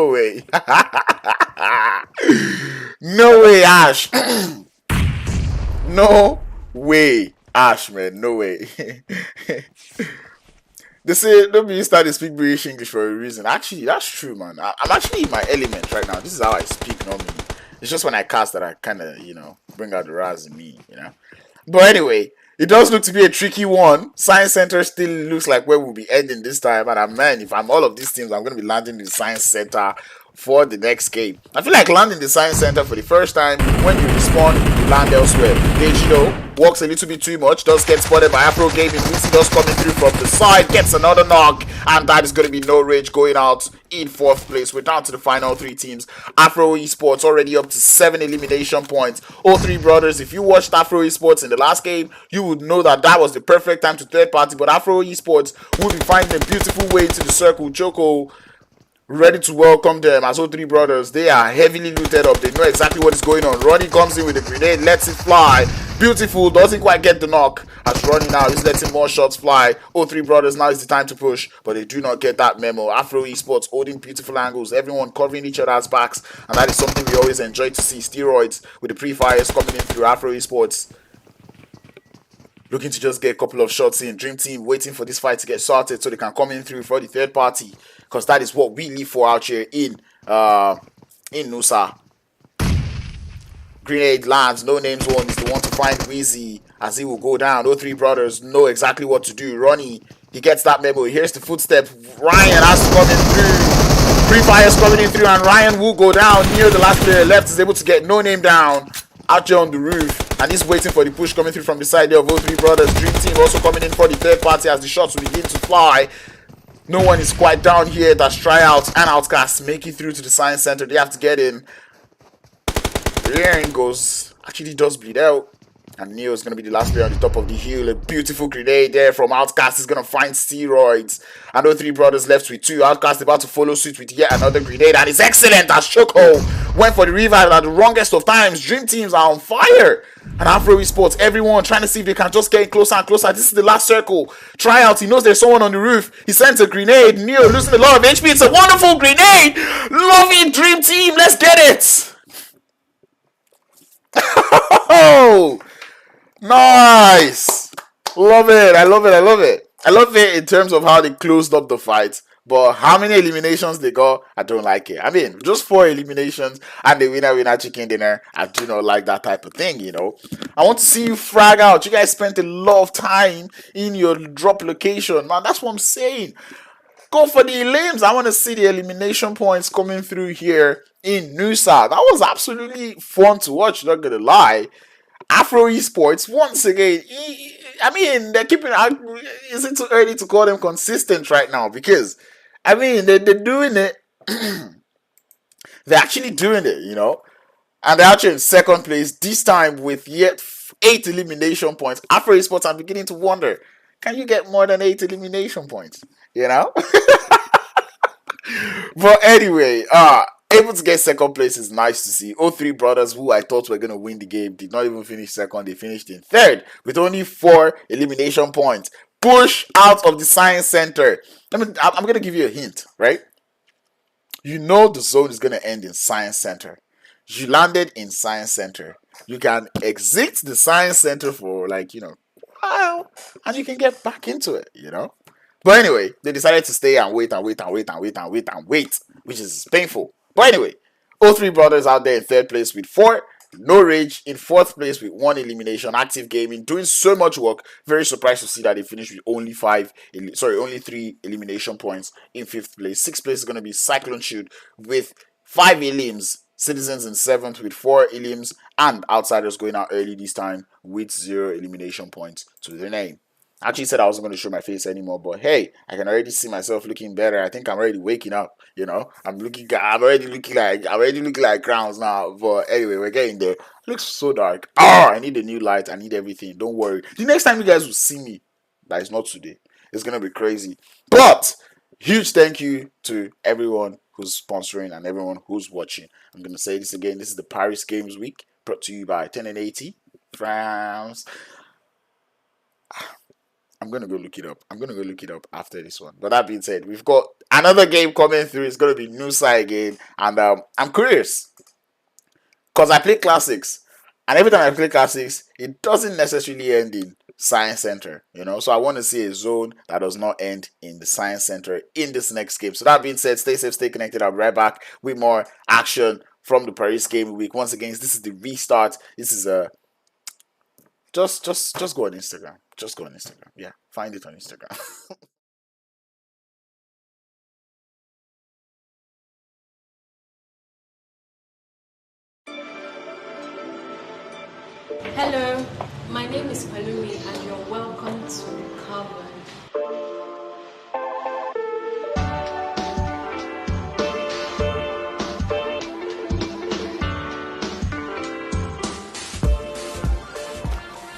way. No way, Ash. No way, Ash, man. No way. They say nobody started to speak British English for a reason. Actually, that's true, man. I'm actually in my element right now. This is how I speak normally. It's just when I cast that I kind of, bring out the Raz in me, But anyway, it does look to be a tricky one. Science Center still looks like where we'll be ending this time. And man, if I'm all of these teams, I'm going to be landing in the Science Center for the next game. I feel like landing the Science Center for the first time. When you respawn, you land elsewhere. Dejido walks a little bit too much. Does get spotted by Afro Gaming. Lucy does coming through from the side. Gets another knock. And that is going to be No Rage going out in 4th place. We're down to the final 3 teams. Afro Esports already up to 7 elimination points. O3 brothers, if you watched Afro Esports in the last game, you would know that was the perfect time to third party. But Afro Esports will be finding a beautiful way into the circle. Choco ready to welcome them as O3 brothers. They are heavily looted up. They know exactly what is going on. Ronnie comes in with a grenade, lets it fly. Beautiful, doesn't quite get the knock. As Ronnie now is letting more shots fly. O3 brothers, now is the time to push, but they do not get that memo. Afro Esports holding beautiful angles, everyone covering each other's backs, and that is something we always enjoy to see. Steroids with the pre-fires coming in through Afro Esports, looking to just get a couple of shots in. Dream Team waiting for this fight to get started so they can come in through for the third party, because that is what we live for out here in Nusa. Grenade lands. No names one is the one to find Wheezy as he will go down. O3 brothers know exactly what to do. Ronnie, he gets that memo. He hears the footstep. Ryan has to come in through. Pre-fires coming in through, and Ryan will go down. Near the last player left is able to get No Name down out there on the roof, and he's waiting for the push coming through from the side there of O3 brothers. Dream Team also coming in for the third party as the shots will begin to fly. No one is quite down here. That's Tryouts and Outcasts making through to the Science Center. They have to get in. Rearing goes, actually does bleed out. And Neo is going to be the last player on the top of the hill. A beautiful grenade there from Outcast is going to find Steroids. And O3 brothers left with 2. Outcast about to follow suit with yet another grenade. And it's excellent as Choco went for the revive at the wrongest of times. Dream Teams are on fire. And Afro Esports, everyone trying to see if they can just get closer and closer. This is the last circle. Tryout, he knows there's someone on the roof. He sends a grenade. Neo losing a lot of HP. It's a wonderful grenade. Love it, Dream Team. Let's get it. Oh, nice. Love it. I love it. I love it. I love it in terms of how they closed up the fight. But how many eliminations they got, I don't like it. I mean, just 4 eliminations and the winner chicken dinner. I do not like that type of thing, you know. I want to see you frag out. You guys spent a lot of time in your drop location, man. That's what I'm saying. Go for the elims. I want to see the elimination points coming through here in Nusa. That was absolutely fun to watch, not gonna lie. Afro Esports, once again, I mean, they're keeping. Is it too early to call them consistent right now? Because, I mean, they're doing it. They're actually doing it, you know. And they're actually in second place, this time with yet 8 elimination points. Afro Esports, I'm beginning to wonder, can you get more than 8 elimination points? You know? But anyway, able to get second place is nice to see. 03 brothers, who I thought were going to win the game, did not even finish second. They finished in third with only 4 elimination points. Push out of the Science Center. I'm going to give you a hint, right? You know the zone is going to end in Science Center. You landed in Science Center. You can exit the Science Center for, like, you know, a while, and you can get back into it, you know? But anyway, they decided to stay and wait, which is painful. But anyway, 03 brothers out there in third place with 4. No Rage in fourth place with 1 elimination. Active Gaming doing so much work. Very surprised to see that they finished with only 3 elimination points in fifth place. Sixth place is going to be Cyclone Shoot with 5 elims. Citizens in 7th with 4 elims, and Outsiders going out early this time with 0 elimination points to their name. I actually said I wasn't going to show my face anymore, but hey, I can already see myself looking better. I think I'm already waking up, you know. I'm already looking like Crowns now. But anyway, we're getting there. It looks so dark. I need a new light. I need everything. Don't worry. The next time you guys will see me, that is not today. It's gonna be crazy. But huge thank you to everyone who's sponsoring and everyone who's watching. I'm gonna say this again. This is the Paris Games Week, brought to you by 10 and 80 France. I'm gonna go look it up after this one. But that being said, we've got another game coming through. It's gonna be Nusa again, and I'm curious because I play classics, and every time I play classics, it doesn't necessarily end in Science Center, you know. So I want to see a zone that does not end in the Science Center in this next game. So that being said, stay safe, stay connected. I'll be right back with more action from the Paris Game Week. Once again, this is the restart. This is a just go on Instagram. Just go on Instagram. Yeah, find it on Instagram. Hello, my name is Palumi and you're welcome to Carbon.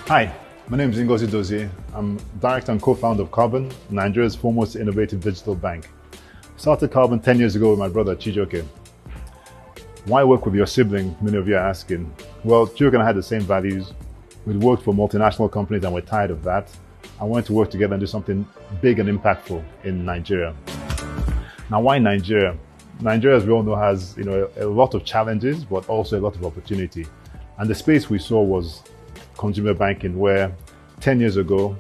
Hi, my name is Ngozi Dozie. I'm director and co-founder of Carbon, Nigeria's foremost innovative digital bank. Started Carbon 10 years ago with my brother Chijoke. Why work with your sibling, many of you are asking? Well, Chijoke and I had the same values. We'd worked for multinational companies and we're tired of that. I wanted to work together and do something big and impactful in Nigeria. Now, why Nigeria? Nigeria, as we all know, has a lot of challenges, but also a lot of opportunity. And the space we saw was consumer banking, where 10 years ago,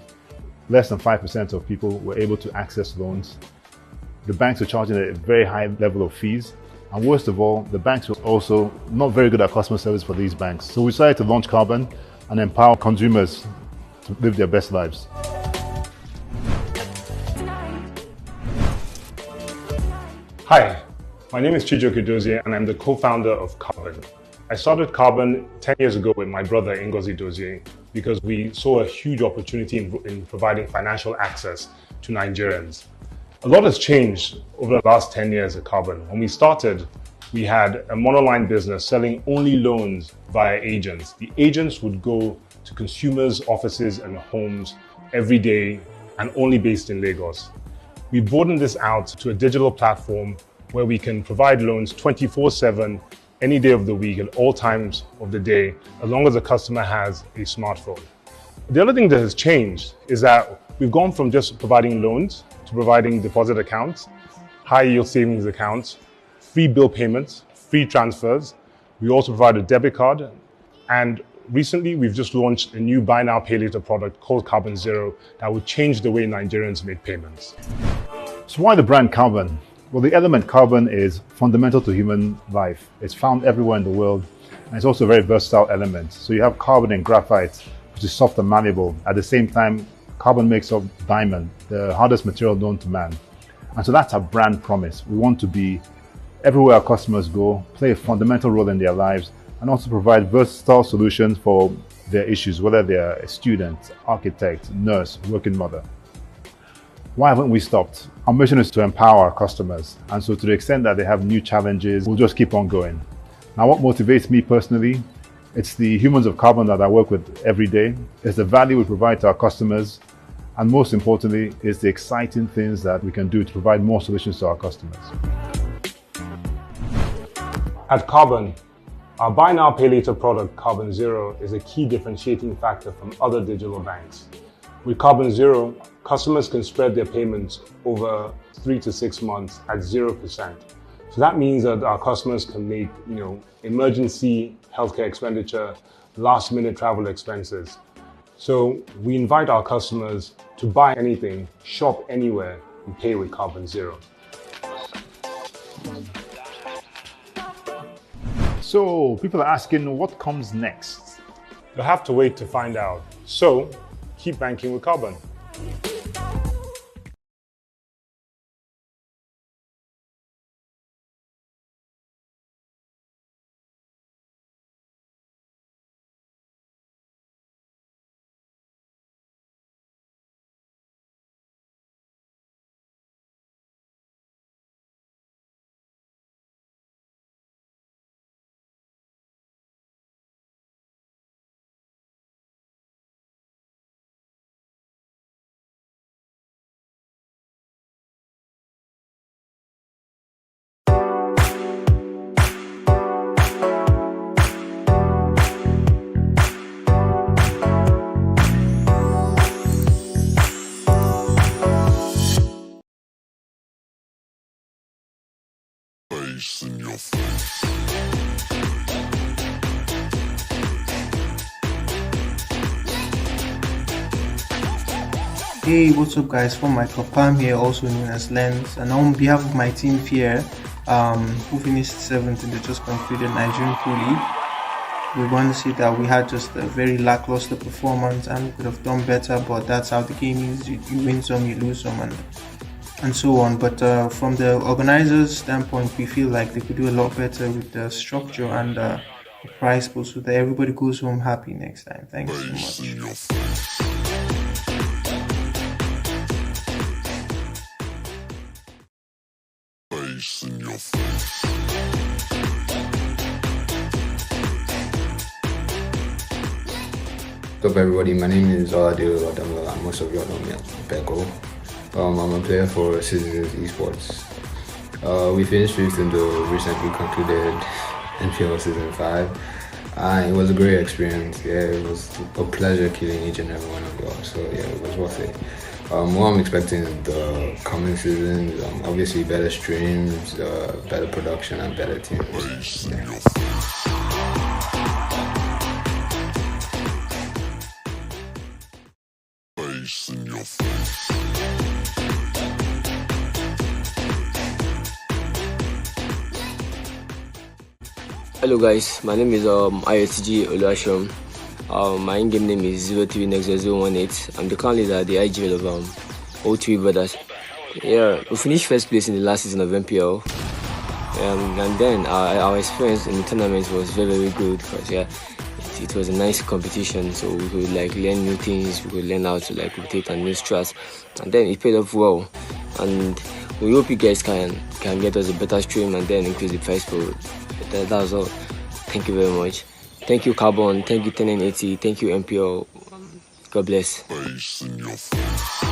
less than 5% of people were able to access loans. The banks were charging a very high level of fees. And worst of all, the banks were also not very good at customer service for these banks. So we decided to launch Carbon and empower consumers to live their best lives. Hi, my name is Chijoke Dozie and I'm the co-founder of Carbon. I started Carbon 10 years ago with my brother Ngozi Dozie because we saw a huge opportunity in providing financial access to Nigerians. A lot has changed over the last 10 years at Carbon. When we started, we had a monoline business selling only loans via agents. The agents would go to consumers' offices and homes every day and only based in Lagos. We broadened this out to a digital platform where we can provide loans 24/7, any day of the week, at all times of the day, as long as the customer has a smartphone. The other thing that has changed is that we've gone from just providing loans to providing deposit accounts, high yield savings accounts, free bill payments, free transfers. We also provide a debit card. And recently, we've just launched a new buy now, pay later product called Carbon Zero that will change the way Nigerians make payments. So why the brand carbon? Well, the element carbon is fundamental to human life. It's found everywhere in the world, and it's also a very versatile element. So you have carbon in graphite, which is soft and malleable. At the same time, carbon makes up diamond, the hardest material known to man. And so that's our brand promise. We want to be everywhere our customers go, play a fundamental role in their lives, and also provide versatile solutions for their issues, whether they're a student, architect, nurse, working mother. Why haven't we stopped? Our mission is to empower our customers, and so to the extent that they have new challenges, we'll just keep on going. Now, what motivates me personally? It's the humans of carbon that I work with every day. It's the value we provide to our customers, and most importantly, it's the exciting things that we can do to provide more solutions to our customers. At Carbon, our buy now, pay later product, Carbon Zero, is a key differentiating factor from other digital banks. With Carbon Zero, customers can spread their payments over 3 to 6 months at 0%. So that means that our customers can make, emergency healthcare expenditure, last minute travel expenses. So we invite our customers to buy anything, shop anywhere, and pay with Carbon Zero. So people are asking, what comes next? You'll have to wait to find out. So keep banking with Carbon. Face in your face. Hey, what's up, guys? From Michael Pam here, also known as Lens, and on behalf of my team here, who finished 7th in the just concluded Nigerian Pro League, we want to say that we had just a very lackluster performance and we could have done better, but that's how the game is. You win some, you lose some, and so on. But from the organizers' standpoint, we feel like they could do a lot better with the structure and the prize pool so that everybody goes home happy next time. Thanks so Face in much. your face. Face in your face. What's up, everybody? My name is Oladile Odamola, and most of you all know me as Pego. I'm a player for Citizens Esports. We finished 5th in the recently concluded NPL Season 5. It was a great experience. Yeah, it was a pleasure killing each and every one of y'all. So yeah, it was worth it. What I'm expecting in the coming seasons, obviously better streams, better production, and better teams. Face in Yeah. your face. Face in your face. Hello guys, my name is ISG Oluashom. My in-game name is 03Nexus018. I'm the current leader at the IGL of O3 Brothers. Yeah, we finished first place in the last season of MPL. And then our experience in the tournament was very, very good because it was a nice competition. So we could learn new things, we could learn how to rotate and new strats. And then it paid off well. And we hope you guys can get us a better stream and then increase the price pool. That was all. Thank you very much. Thank you Carbon, thank you 1080, thank you MPL. God bless. Face in your face.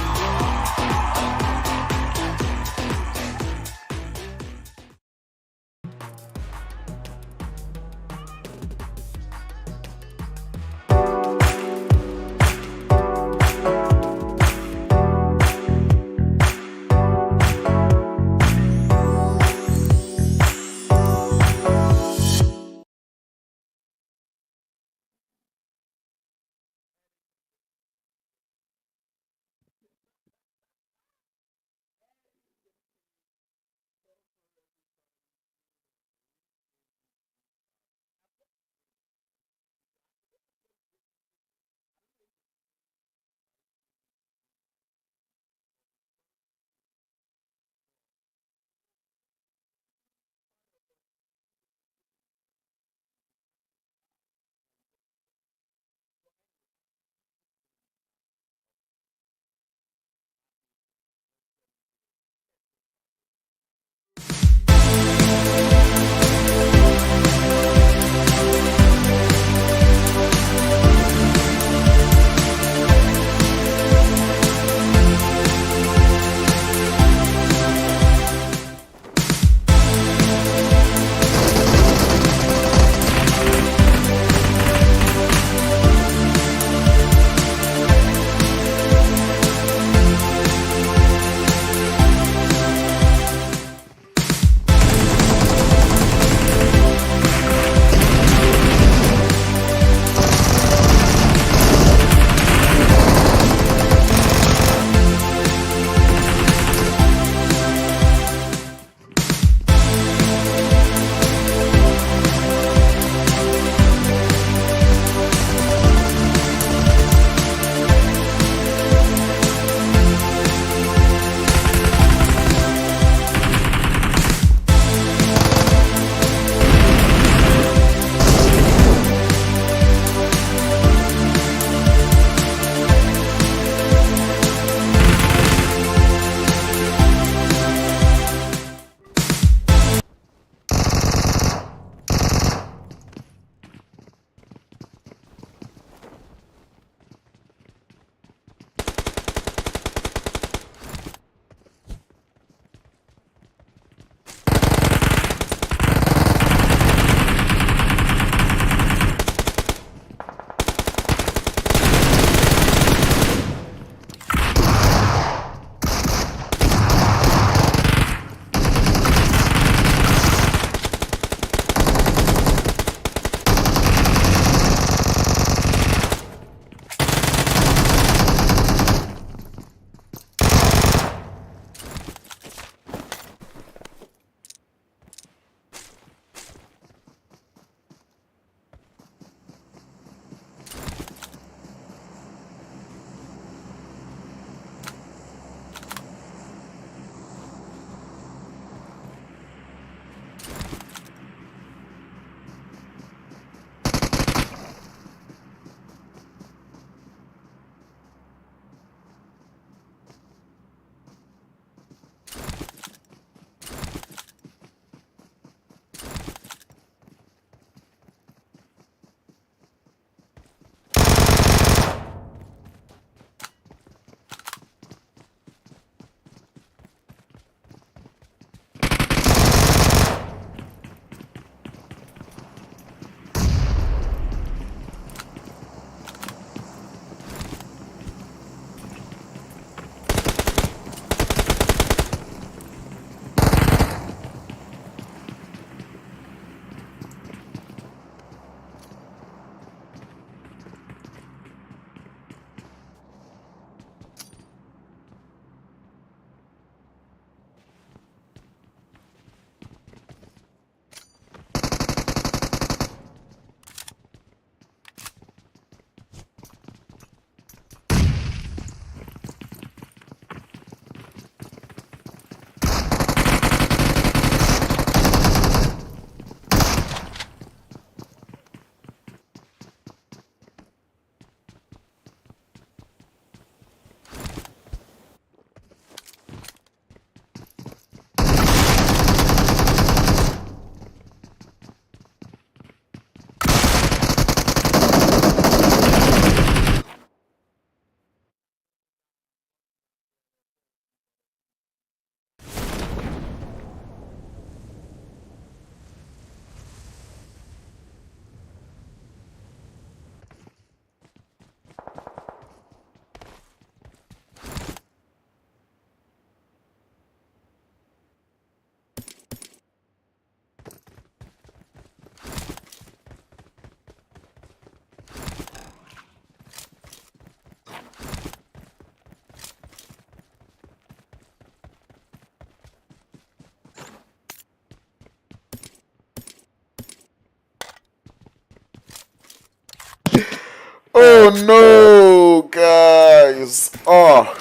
Oh no, guys. Oh,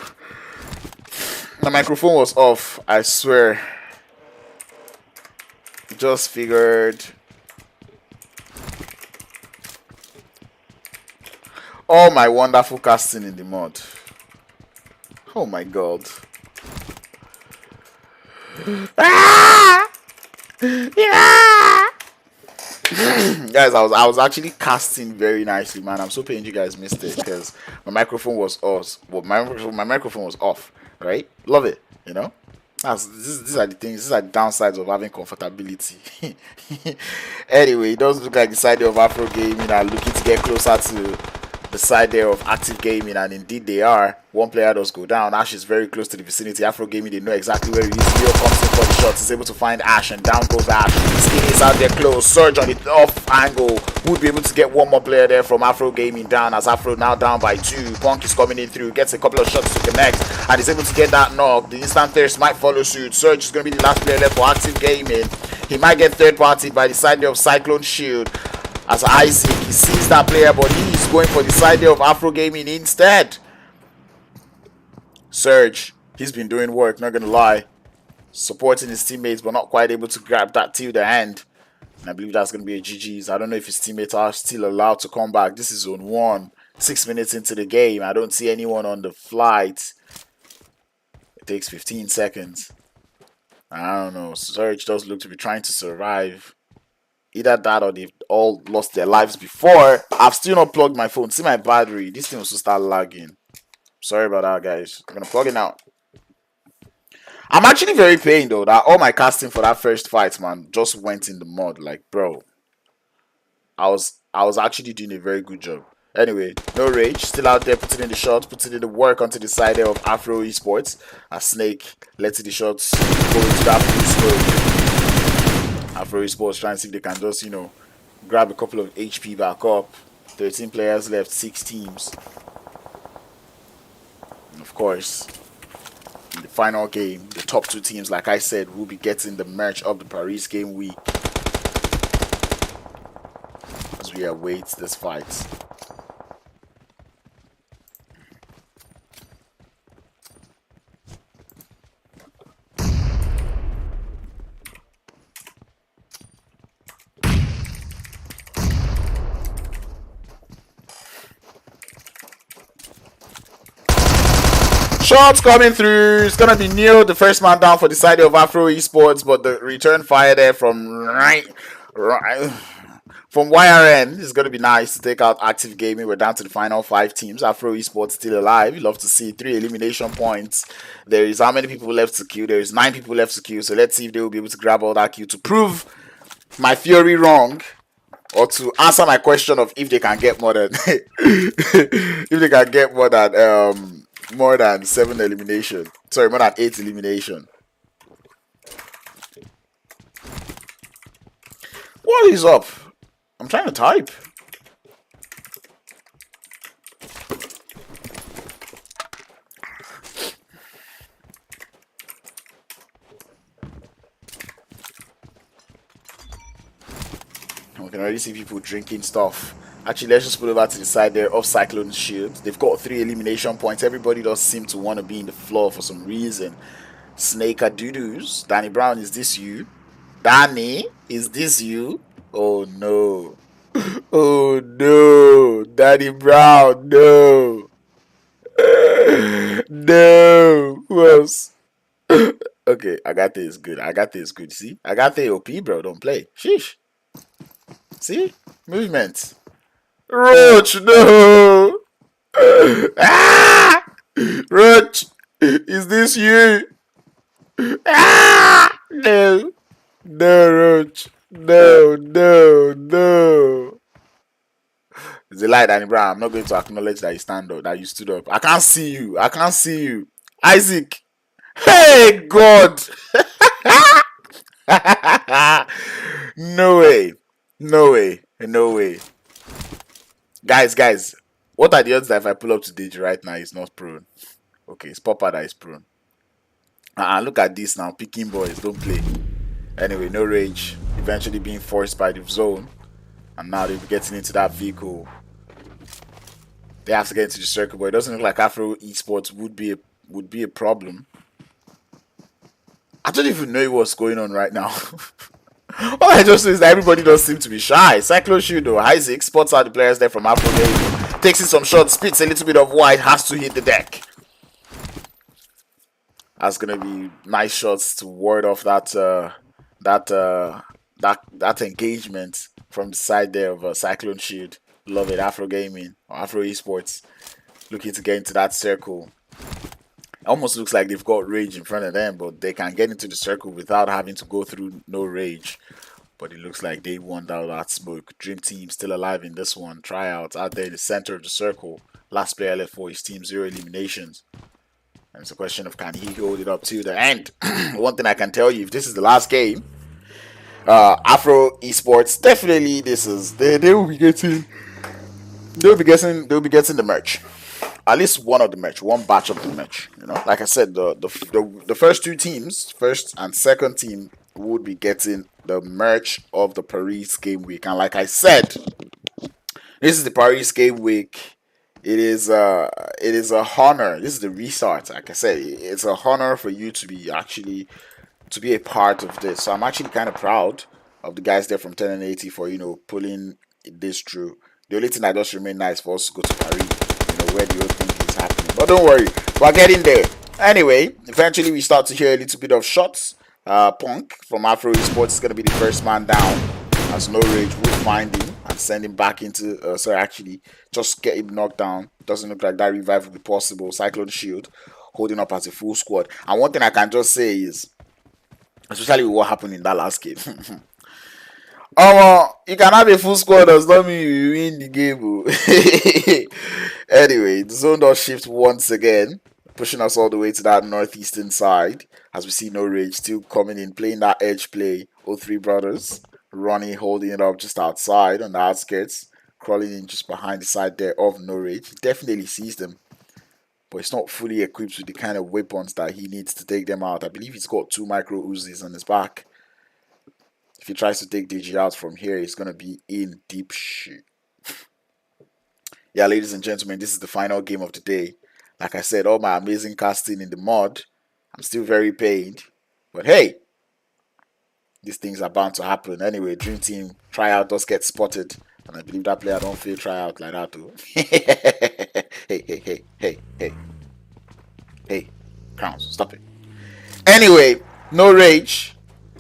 my microphone was off. I swear. Just figured. All my wonderful casting in the mud. Oh my god. Ah! Yeah! Guys, I was actually casting very nicely, man. I'm so pained you guys missed it because my microphone was off. Well, my microphone was off, right? Love it, you know. These are the things. These are the downsides of having comfortability. Anyway, it does look like the side of Afro Gaming are looking to get closer to the side there of Active Gaming, and indeed they are. One player does go down. Ash is very close to the vicinity. Afro Gaming, they know exactly where he is. Leo comes in for the shot. He's able to find Ash, and down goes Ash. Skinny is out there close. Surge on the off angle. Would be able to get one more player there from Afro Gaming down, as Afro now down by 2. Punk is coming in through. Gets a couple of shots to connect, and is able to get that knock. The instant thirst might follow suit. Surge is going to be the last player left for Active Gaming. He might get third party by the side there of Cyclone Shield. As Isaac, he sees that player, but he's going for the side there of Afro Gaming instead. Surge, he's been doing work, not gonna lie. Supporting his teammates, but not quite able to grab that till the end. And I believe that's gonna be a GG's. I don't know if his teammates are still allowed to come back. This is zone 1. 6 minutes into the game. I don't see anyone on the flight. It takes 15 seconds. I don't know. Surge does look to be trying to survive. Either that or they've all lost their lives before. I've still not plugged my phone. See my battery. This thing will still start lagging. Sorry about that, guys. I'm gonna plug it now. I'm actually very pained though that all my casting for that first fight, man, just went in the mud. Like, bro, I was actually doing a very good job. Anyway, no rage. Still out there putting in the shots, putting in the work onto the side there of Afro Esports. As Snake letting the shots go into that full stroke. Afro Esports trying to see if they can just, you know, grab a couple of HP back up. 13 players left, 6 teams. And of course, in the final game, the top 2 teams, like I said, will be getting the merch of the Paris game week as we await this fight. Shots coming through. It's gonna be Neil, the first man down for the side of Afro Esports, but the return fire there from from YRN is gonna be nice to take out Active Gaming. We're down to the final 5 teams. Afro Esports still alive. You love to see 3 elimination points. There is how many people left to queue? There is 9 people left to queue. So let's see if they will be able to grab all that queue to prove my theory wrong, or to answer my question of if they can get more than if they can get more than 7 elimination. Sorry, more than 8 elimination. What is up? I'm trying to type. We can already see people drinking stuff. Actually, let's just put over to the side there of Cyclone Shield. They've got 3 elimination points. Everybody does seem to want to be in the floor for some reason. Snake Adudos. Danny Brown, is this you? Danny, is this you? Oh no. Oh no. Danny Brown, no. No. Who else? Okay, Agate is good. Agate is good. See? Agate OP, bro. Don't play. Sheesh. See? Movement. Roach, no! Ah! Roach, is this you? Ah! No. No, Roach. No, no, no. It's a lie, Danny Brown. I'm not going to acknowledge that you stand up, that you stood up. I can't see you. I can't see you. Isaac. Hey, God. No way. No way. No way. Guys, what are the odds that if I pull up to DJ right now, he's not prone? Okay, it's Popper that is prone. Look at this now. Picking boys, don't play. Anyway, no rage. Eventually being forced by the zone. And now they'll be getting into that vehicle. They have to get into the circle, but it doesn't look like Afro Esports would be a problem. I don't even know what's going on right now. All I just know is that everybody does seem to be shy. Cyclone Shield or Isaac spots out the players there from Afro Gaming, takes in some shots, spits a little bit of white, has to hit the deck. That's gonna be nice shots to ward off that engagement from the side there of Cyclone Shield. Love it, Afro Gaming or Afro Esports looking to get into that circle. It almost looks like they've got rage in front of them, but they can get into the circle without having to go through no rage. But it looks like they won out that smoke. Dream Team still alive in this one. Tryouts out there in the center of the circle. Last player left for his team, 0 eliminations. And it's a question of can he hold it up to the end. One thing I can tell you, if this is the last game, Afro Esports definitely they will be getting the merch. At least one of the match, one batch of the match. You know, like I said, the first two teams, first and second team, would be getting the merch of the Paris game week. And like I said, this is the Paris game week. It is a honor. This is the restart. Like I said, it's a honor for you to be a part of this. So I'm actually kind of proud of the guys there from 10 and 80 for pulling this through. The only thing that does remain nice for us to go to Paris, where the whole thing is happening. But don't worry, we're getting there. Anyway, eventually we start to hear a little bit of shots. Punk from Afro Esports is going to be the first man down, as No Rage will find him and send him back into, just get him knocked down. Doesn't look like that revive will be possible. Cyclone Shield holding up as a full squad. And one thing I can just say is, especially with what happened in that last game, you can have a full squad, does not mean you win the game. Anyway, the zone does shift once again, pushing us all the way to that northeastern side, as we see No Rage still coming in, playing that edge play. 03 brothers running, holding it up just outside on the outskirts, crawling in just behind the side there of No Rage. He definitely sees them, but it's not fully equipped with the kind of weapons that he needs to take them out. I believe he's got 2 micro Uzis on his back. If he tries to take DG out from here, he's going to be in deep shit. Yeah, ladies and gentlemen, this is the final game of the day. Like I said, all my amazing casting in the mod, I'm still very pained. But hey, these things are bound to happen. Anyway, Dream Team tryout does get spotted. And I believe that player don't feel tryout like that too. Hey, Crowns, stop it. Anyway, No Rage.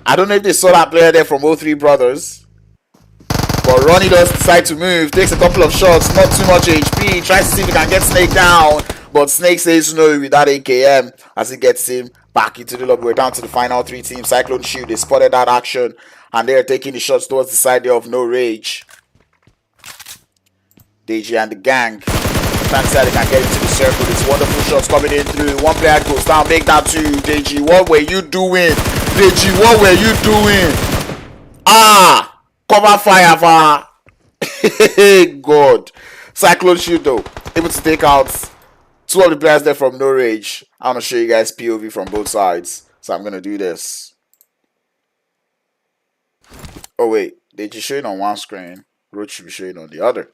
I don't know if they saw that player there from 03 brothers. But Ronnie does decide to move. Takes a couple of shots. Not too much HP. Tries to see if he can get Snake down. But Snake says no with that AKM as he gets him back into the lobby. We're down to the final 3 teams. Cyclone Shield, they spotted that action. And they're taking the shots towards the side there of No Rage. DG and the gang. Trying to say they can get into the circle. It's wonderful shots coming in through. One player goes down. Make that 2. DG, what were you doing? DG, what were you doing? Cover fire, God. Cyclone Shield though, able to take out 2 of the players there from No Rage. I want to show you guys POV from both sides. So I'm going to do this. Oh wait, they just showing on one screen. Roach should be showing on the other.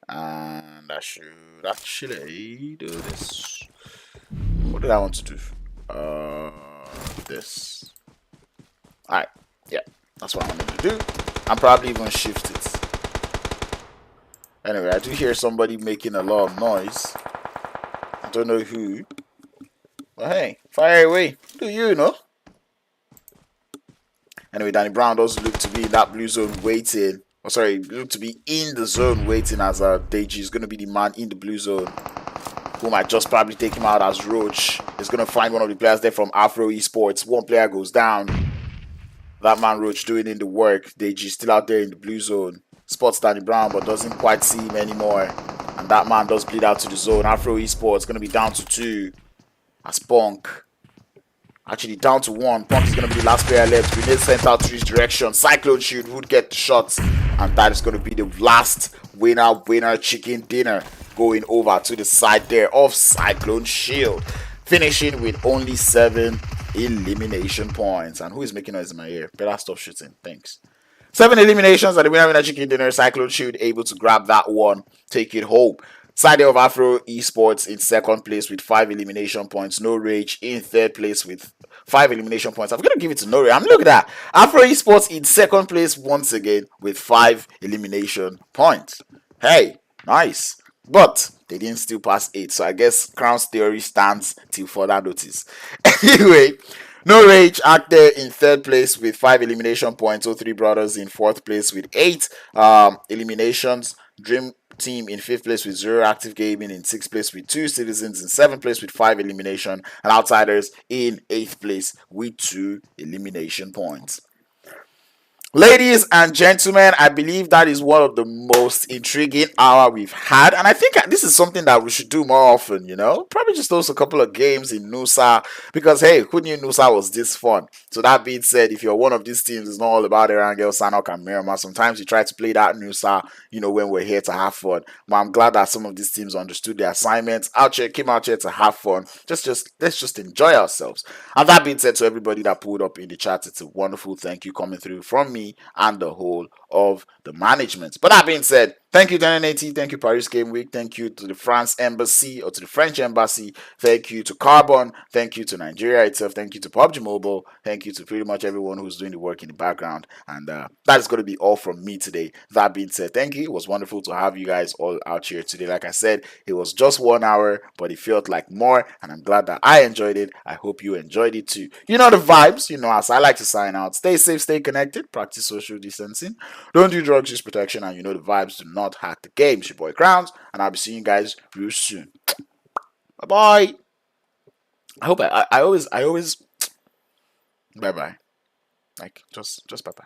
And I should actually do this. What did I want to do? This. Alright, yeah, that's what I wanted to do. I'm probably even shift it. Anyway, I do hear somebody making a lot of noise. I don't know who. But hey, fire away. Do you know? Anyway, Danny Brown does look to be in that blue zone waiting. Oh, sorry, look to be in the zone waiting as Deji is going to be the man in the blue zone. Who might just probably take him out as Roach. Is going to find one of the players there from Afro Esports. One player goes down. That man Roach doing in the work. Deji still out there in the blue zone. Spots Danny Brown but doesn't quite see him anymore. And that man does bleed out to the zone. Afro Esports going to be down to 2. As Punk. Actually down to 1. Punk is going to be the last player left. Grenade sent out to his direction. Cyclone Shield would get the shots. And that is going to be the last winner chicken dinner. Going over to the side there of Cyclone Shield. Finishing with only 7 elimination points. And who is making noise in my ear? Better stop shooting. Thanks. 7 eliminations and the winner chicken dinner. Cyclone Shield able to grab that one. Take it home. Side of Afro Esports in second place with 5 elimination points. No Rage in third place with 5 elimination points. I'm gonna give it to No Rage. I'm looking at that. Afro Esports in second place once again with 5 elimination points. Hey, nice. But they didn't still pass 8, so I guess Crown's theory stands till further notice. Anyway, No Rage Actor in third place with 5 elimination points. O3 Brothers in fourth place with 8 eliminations. Dream Team in fifth place with 0. Active Gaming in sixth place with 2. Citizens in seventh place with 5 elimination. And Outsiders in eighth place with 2 elimination points. Ladies and gentlemen, I believe that is one of the most intriguing hour we've had, and I think this is something that we should do more often. Probably just host a couple of games in Nusa, because hey, who knew Nusa was this fun? So that being said, if you're one of these teams, it's not all about Erangel, Sanok, and Miramar. Sometimes you try to play that Nusa, when we're here to have fun. But I'm glad that some of these teams understood their assignments. Came out here to have fun. Let's just enjoy ourselves. And that being said, to everybody that pulled up in the chat, it's a wonderful thank you coming through from me and the whole of the management. But that being said, thank you to NNAT, thank you Paris Game Week, thank you to the France Embassy or to the French Embassy, thank you to Carbon, thank you to Nigeria itself, thank you to Pubg Mobile, thank you to pretty much everyone who's doing the work in the background. And that is going to be all from me today. That being said, thank you. It was wonderful to have you guys all out here today. Like I said, it was just 1 hour, but it felt like more, and I'm glad that I enjoyed it. I hope you enjoyed it too. You know the vibes, as I like to sign out. Stay safe, stay connected, practice social distancing, don't do drugs, use protection, and you know the vibes. Do not hack the game. It's your boy Crowns, and I'll be seeing you guys real soon. Bye bye. I hope I always bye bye. Like just bye bye.